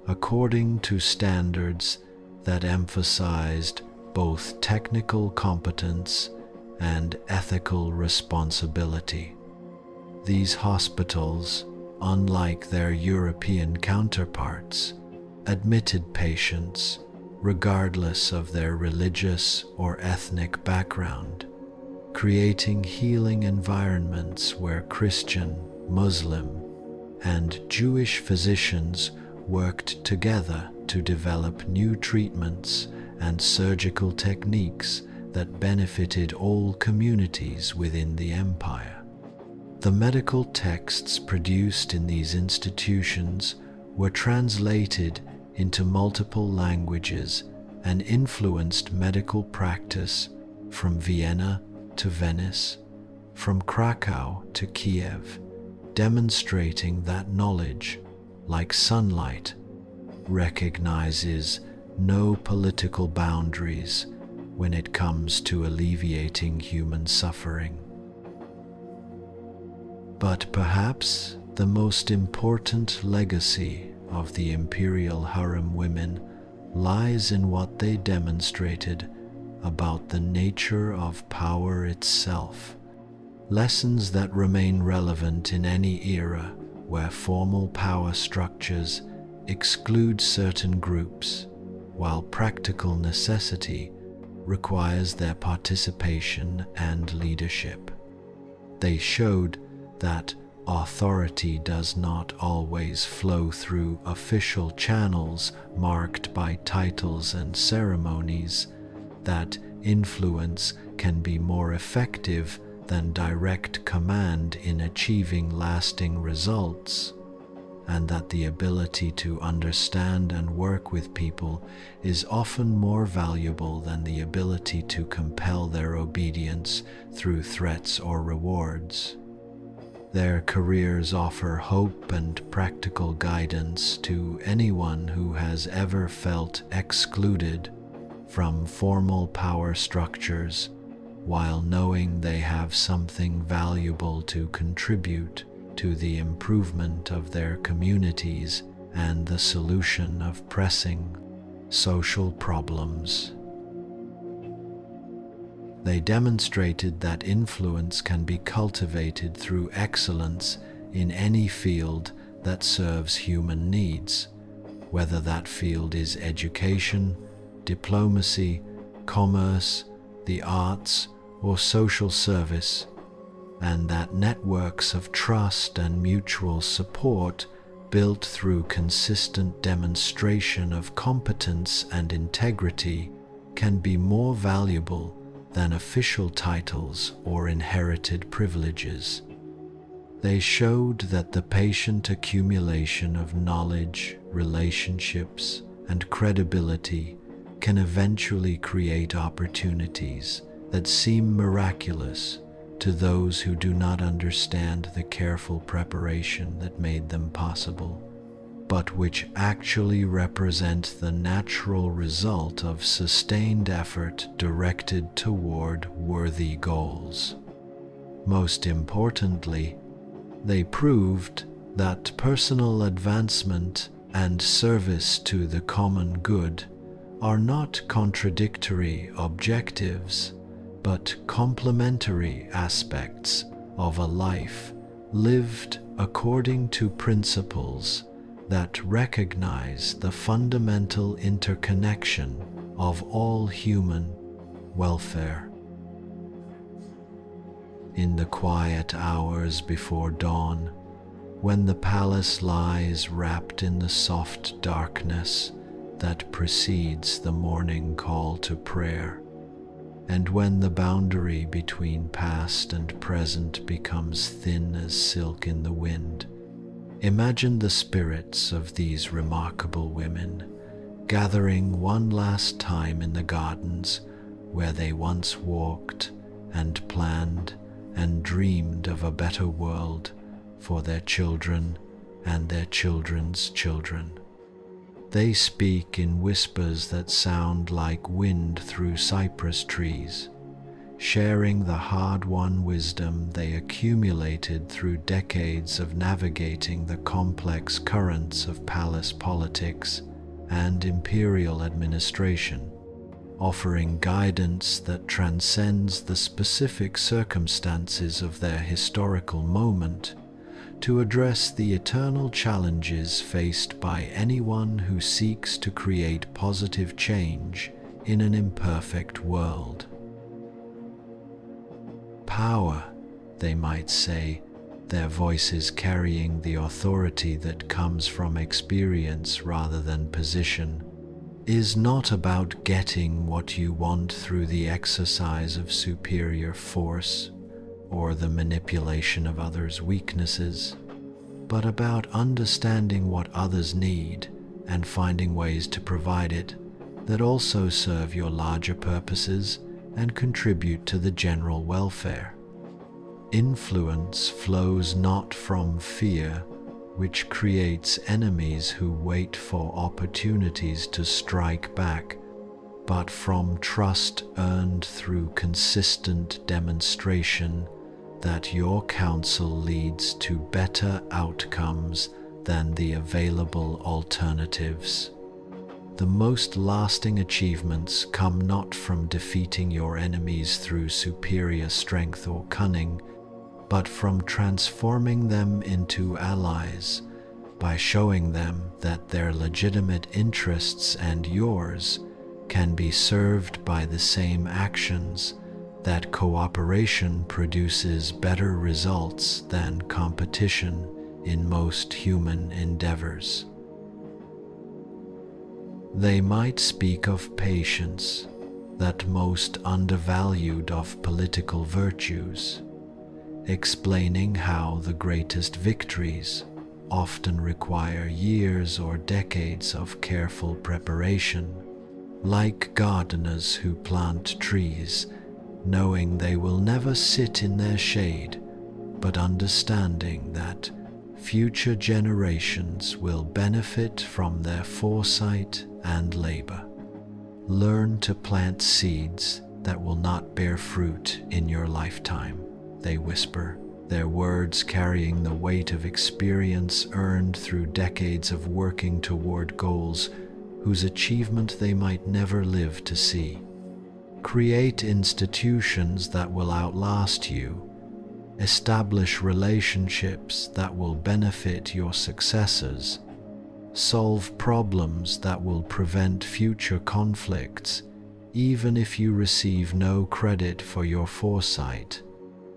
according to standards that emphasized both technical competence and ethical responsibility. These hospitals, unlike their European counterparts, admitted patients regardless of their religious or ethnic background, creating healing environments where Christian, Muslim, and Jewish physicians worked together to develop new treatments and surgical techniques that benefited all communities within the empire. The medical texts produced in these institutions were translated into multiple languages and influenced medical practice from Vienna to Venice, from Krakow to Kiev, demonstrating that knowledge, like sunlight, recognizes no political boundaries when it comes to alleviating human suffering. But perhaps the most important legacy of the Imperial Harem women lies in what they demonstrated about the nature of power itself, lessons that remain relevant in any era where formal power structures exclude certain groups, while practical necessity requires their participation and leadership. They showed that authority does not always flow through official channels marked by titles and ceremonies, that influence can be more effective than direct command in achieving lasting results, and that the ability to understand and work with people is often more valuable than the ability to compel their obedience through threats or rewards. Their careers offer hope and practical guidance to anyone who has ever felt excluded from formal power structures, while knowing they have something valuable to contribute to the improvement of their communities and the solution of pressing social problems. They demonstrated that influence can be cultivated through excellence in any field that serves human needs, whether that field is education, diplomacy, commerce, the arts, or social service, and that networks of trust and mutual support built through consistent demonstration of competence and integrity can be more valuable than official titles or inherited privileges. They showed that the patient accumulation of knowledge, relationships, and credibility can eventually create opportunities that seem miraculous to those who do not understand the careful preparation that made them possible, but which actually represent the natural result of sustained effort directed toward worthy goals. Most importantly, they proved that personal advancement and service to the common good are not contradictory objectives, but complementary aspects of a life lived according to principles that recognize the fundamental interconnection of all human welfare. In the quiet hours before dawn, when the palace lies wrapped in the soft darkness that precedes the morning call to prayer, and when the boundary between past and present becomes thin as silk in the wind, imagine the spirits of these remarkable women gathering one last time in the gardens where they once walked and planned and dreamed of a better world for their children and their children's children. They speak in whispers that sound like wind through cypress trees, sharing the hard-won wisdom they accumulated through decades of navigating the complex currents of palace politics and imperial administration, offering guidance that transcends the specific circumstances of their historical moment to address the eternal challenges faced by anyone who seeks to create positive change in an imperfect world. Power, they might say, their voices carrying the authority that comes from experience rather than position, is not about getting what you want through the exercise of superior force or the manipulation of others' weaknesses, but about understanding what others need and finding ways to provide it that also serve your larger purposes and contribute to the general welfare. Influence flows not from fear, which creates enemies who wait for opportunities to strike back, but from trust earned through consistent demonstration that your counsel leads to better outcomes than the available alternatives. The most lasting achievements come not from defeating your enemies through superior strength or cunning, but from transforming them into allies by showing them that their legitimate interests and yours can be served by the same actions, that cooperation produces better results than competition in most human endeavors. They might speak of patience, that most undervalued of political virtues, explaining how the greatest victories often require years or decades of careful preparation, like gardeners who plant trees, knowing they will never sit in their shade, but understanding that future generations will benefit from their foresight and labor. Learn to plant seeds that will not bear fruit in your lifetime, they whisper, their words carrying the weight of experience earned through decades of working toward goals whose achievement they might never live to see. Create institutions that will outlast you. Establish relationships that will benefit your successors. Solve problems that will prevent future conflicts, even if you receive no credit for your foresight,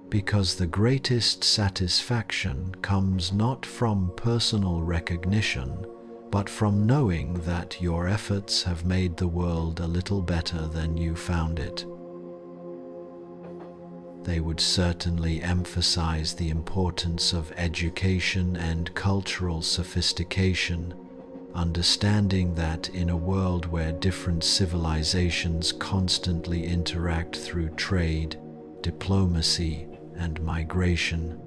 because the greatest satisfaction comes not from personal recognition, but from knowing that your efforts have made the world a little better than you found it. They would certainly emphasize the importance of education and cultural sophistication, understanding that in a world where different civilizations constantly interact through trade, diplomacy, and migration,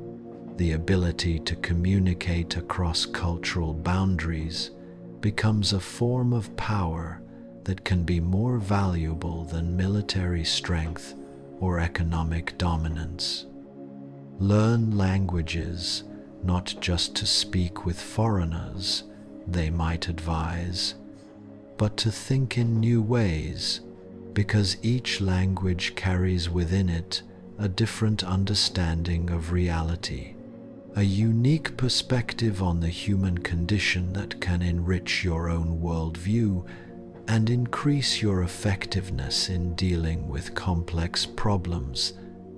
the ability to communicate across cultural boundaries becomes a form of power that can be more valuable than military strength or economic dominance. Learn languages, not just to speak with foreigners, they might advise, but to think in new ways, because each language carries within it a different understanding of reality. a unique perspective on the human condition that can enrich your own worldview and increase your effectiveness in dealing with complex problems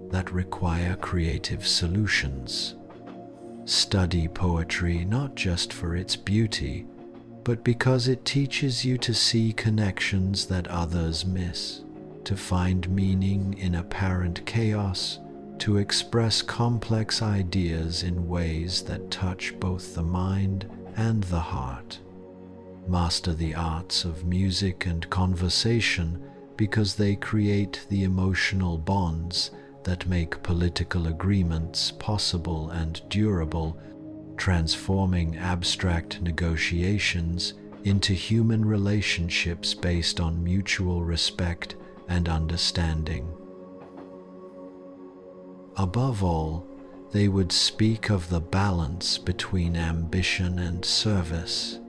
that require creative solutions. Study poetry not just for its beauty, but because it teaches you to see connections that others miss, to find meaning in apparent chaos, to express complex ideas in ways that touch both the mind and the heart. Master the arts of music and conversation because they create the emotional bonds that make political agreements possible and durable, transforming abstract negotiations into human relationships based on mutual respect and understanding. Above all, they would speak of the balance between ambition and service,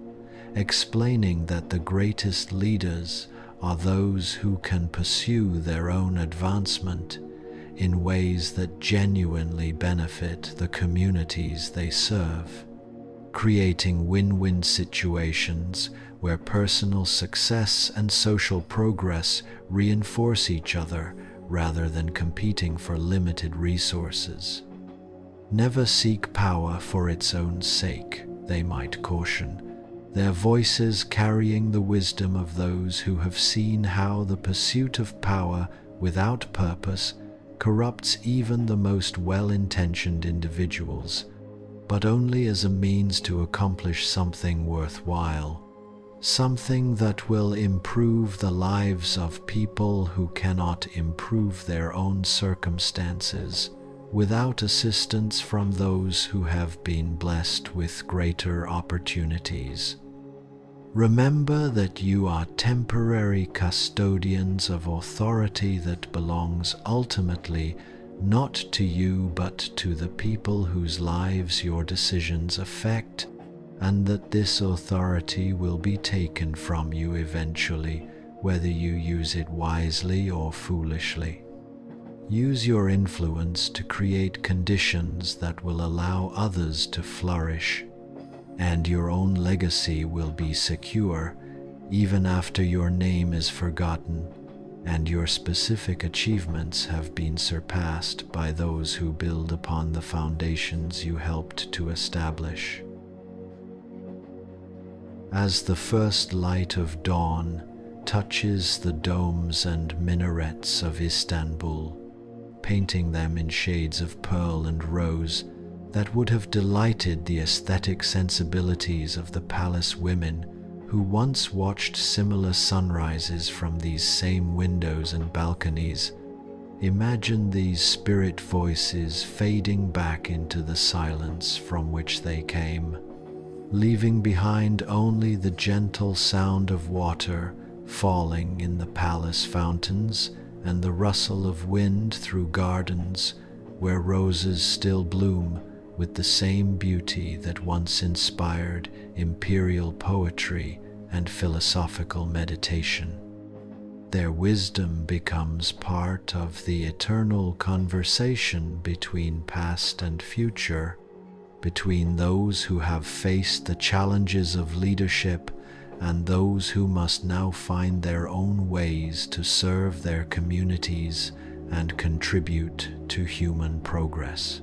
explaining that the greatest leaders are those who can pursue their own advancement in ways that genuinely benefit the communities they serve, creating win-win situations where personal success and social progress reinforce each other rather than competing for limited resources. Never seek power for its own sake, they might caution, their voices carrying the wisdom of those who have seen how the pursuit of power without purpose corrupts even the most well-intentioned individuals, but only as a means to accomplish something worthwhile, something that will improve the lives of people who cannot improve their own circumstances without assistance from those who have been blessed with greater opportunities. Remember that you are temporary custodians of authority that belongs ultimately not to you but to the people whose lives your decisions affect, and that this authority will be taken from you eventually, whether you use it wisely or foolishly. Use your influence to create conditions that will allow others to flourish, and your own legacy will be secure even after your name is forgotten and your specific achievements have been surpassed by those who build upon the foundations you helped to establish. As the first light of dawn touches the domes and minarets of Istanbul, painting them in shades of pearl and rose that would have delighted the aesthetic sensibilities of the palace women who once watched similar sunrises from these same windows and balconies, imagine these spirit voices fading back into the silence from which they came, leaving behind only the gentle sound of water falling in the palace fountains and the rustle of wind through gardens where roses still bloom with the same beauty that once inspired imperial poetry and philosophical meditation. Their wisdom becomes part of the eternal conversation between past and future, between those who have faced the challenges of leadership and those who must now find their own ways to serve their communities and contribute to human progress.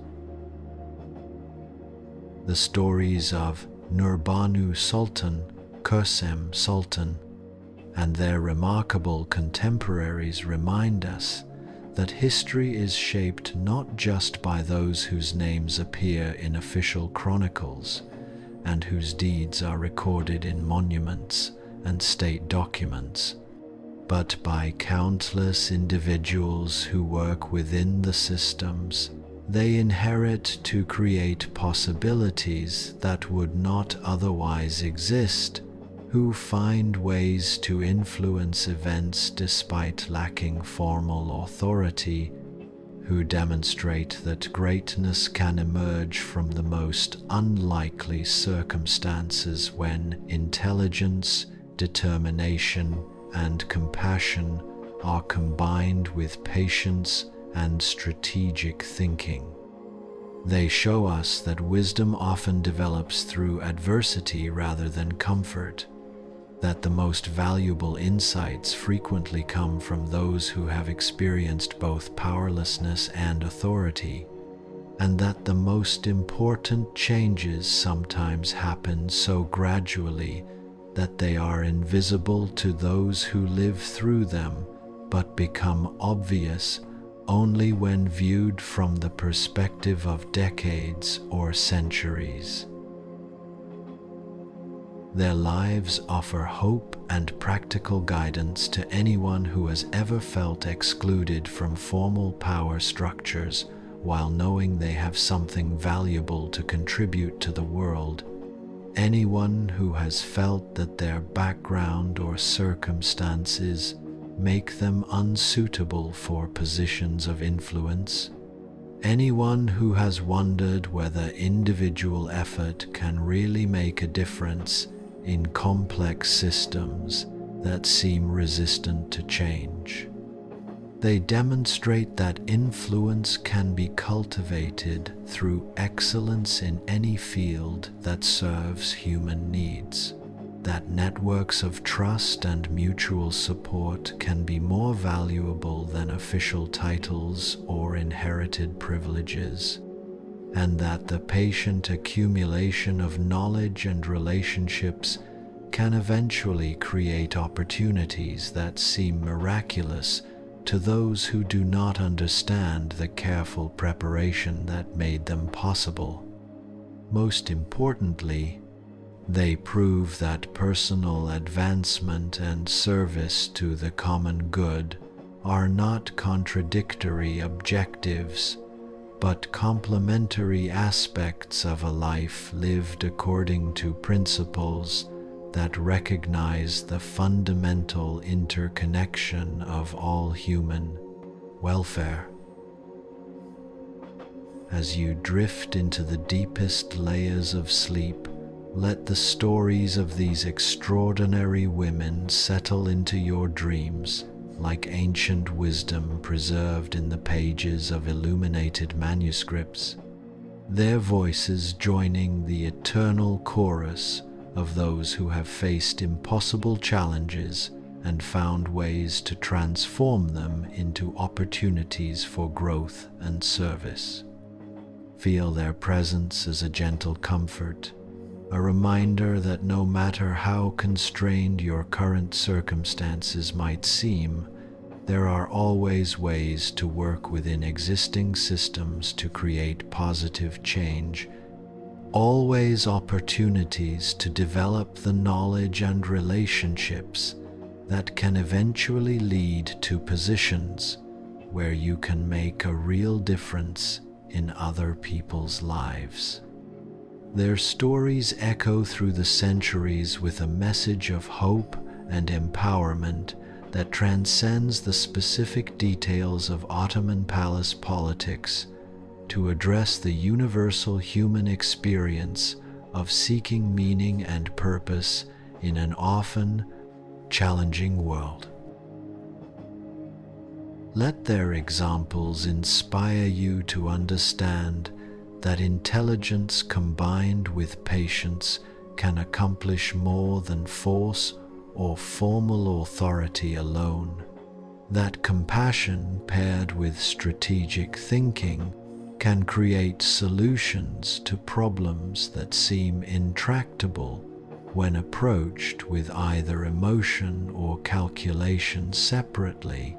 The stories of Nurbanu Sultan, Kösem Sultan, and their remarkable contemporaries remind us that history is shaped not just by those whose names appear in official chronicles and whose deeds are recorded in monuments and state documents, but by countless individuals who work within the systems they inherit to create possibilities that would not otherwise exist, who find ways to influence events despite lacking formal authority, who demonstrate that greatness can emerge from the most unlikely circumstances when intelligence, determination, and compassion are combined with patience and strategic thinking. They show us that wisdom often develops through adversity rather than comfort, that the most valuable insights frequently come from those who have experienced both powerlessness and authority, and that the most important changes sometimes happen so gradually that they are invisible to those who live through them, but become obvious only when viewed from the perspective of decades or centuries. Their lives offer hope and practical guidance to anyone who has ever felt excluded from formal power structures while knowing they have something valuable to contribute to the world. Anyone who has felt that their background or circumstances make them unsuitable for positions of influence. Anyone who has wondered whether individual effort can really make a difference in complex systems that seem resistant to change. They demonstrate that influence can be cultivated through excellence in any field that serves human needs, that networks of trust and mutual support can be more valuable than official titles or inherited privileges, and that the patient accumulation of knowledge and relationships can eventually create opportunities that seem miraculous to those who do not understand the careful preparation that made them possible. Most importantly, they prove that personal advancement and service to the common good are not contradictory objectives, but complementary aspects of a life lived according to principles that recognize the fundamental interconnection of all human welfare. As you drift into the deepest layers of sleep, let the stories of these extraordinary women settle into your dreams like ancient wisdom preserved in the pages of illuminated manuscripts, their voices joining the eternal chorus of those who have faced impossible challenges and found ways to transform them into opportunities for growth and service. Feel their presence as a gentle comfort, a reminder that no matter how constrained your current circumstances might seem, there are always ways to work within existing systems to create positive change, always opportunities to develop the knowledge and relationships that can eventually lead to positions where you can make a real difference in other people's lives. Their stories echo through the centuries with a message of hope and empowerment that transcends the specific details of Ottoman Palace politics to address the universal human experience of seeking meaning and purpose in an often challenging world. Let their examples inspire you to understand that intelligence combined with patience can accomplish more than force or formal authority alone, that compassion paired with strategic thinking can create solutions to problems that seem intractable when approached with either emotion or calculation separately,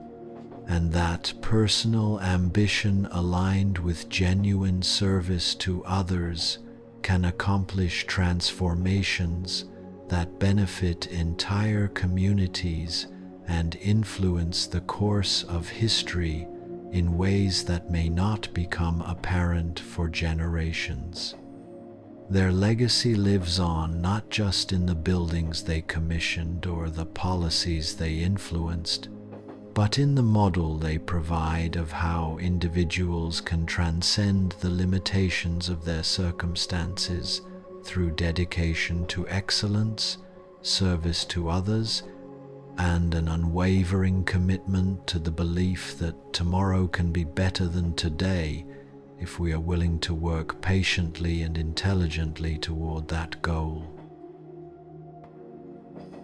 and that personal ambition aligned with genuine service to others can accomplish transformations that benefit entire communities and influence the course of history in ways that may not become apparent for generations. Their legacy lives on not just in the buildings they commissioned or the policies they influenced, but in the model they provide of how individuals can transcend the limitations of their circumstances through dedication to excellence, service to others, and an unwavering commitment to the belief that tomorrow can be better than today if we are willing to work patiently and intelligently toward that goal.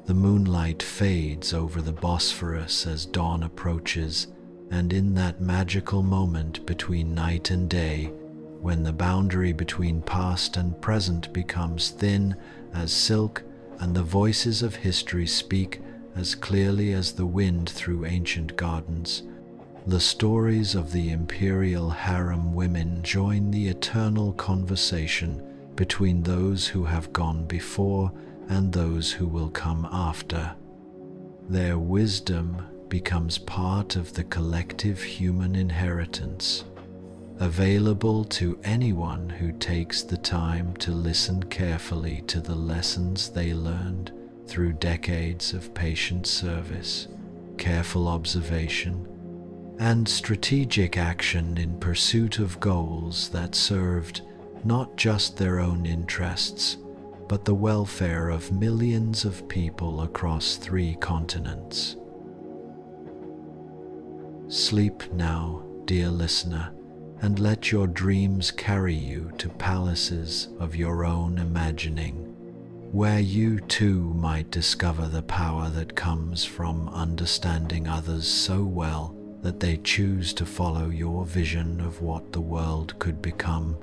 The moonlight fades over the Bosphorus as dawn approaches, and in that magical moment between night and day, when the boundary between past and present becomes thin as silk and the voices of history speak as clearly as the wind through ancient gardens, the stories of the Imperial Harem women join the eternal conversation between those who have gone before and those who will come after. Their wisdom becomes part of the collective human inheritance, available to anyone who takes the time to listen carefully to the lessons they learned through decades of patient service, careful observation, and strategic action in pursuit of goals that served not just their own interests, but the welfare of millions of people across 3 continents. Sleep now, dear listener, and let your dreams carry you to palaces of your own imagining, where you too might discover the power that comes from understanding others so well that they choose to follow your vision of what the world could become,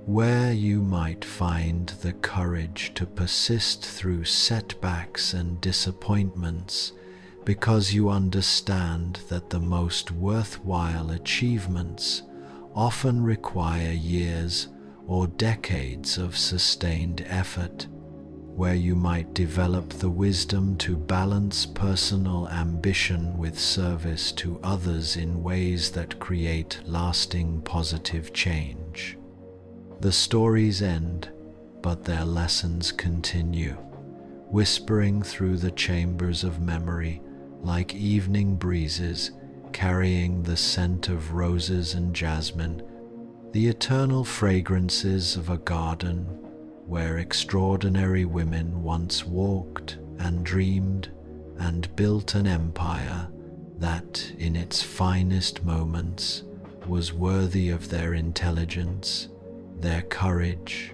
where you might find the courage to persist through setbacks and disappointments because you understand that the most worthwhile achievements often require years or decades of sustained effort, where you might develop the wisdom to balance personal ambition with service to others in ways that create lasting positive change. The stories end, but their lessons continue, whispering through the chambers of memory like evening breezes carrying the scent of roses and jasmine, the eternal fragrances of a garden where extraordinary women once walked and dreamed and built an empire that, in its finest moments, was worthy of their intelligence, their courage,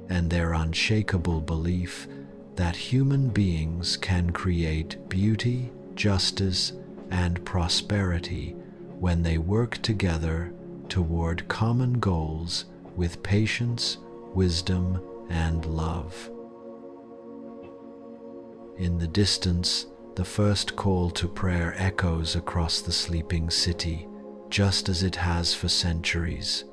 and their unshakable belief that human beings can create beauty, justice, and prosperity when they work together toward common goals with patience, wisdom, and love. In the distance, the first call to prayer echoes across the sleeping city, just as it has for centuries,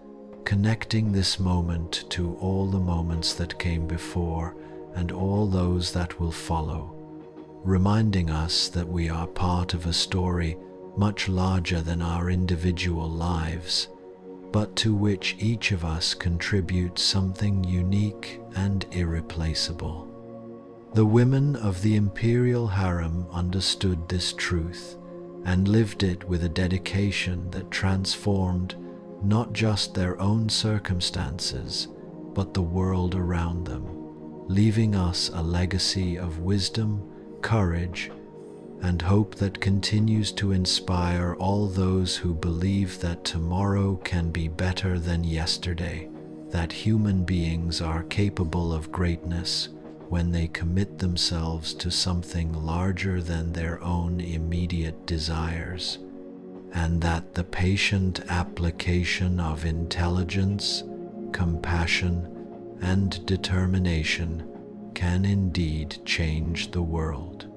connecting this moment to all the moments that came before and all those that will follow, reminding us that we are part of a story much larger than our individual lives, but to which each of us contributes something unique and irreplaceable. The women of the Imperial Harem understood this truth and lived it with a dedication that transformed not just their own circumstances, but the world around them, leaving us a legacy of wisdom, courage, and hope that continues to inspire all those who believe that tomorrow can be better than yesterday, that human beings are capable of greatness when they commit themselves to something larger than their own immediate desires, and that the patient application of intelligence, compassion, and determination can indeed change the world.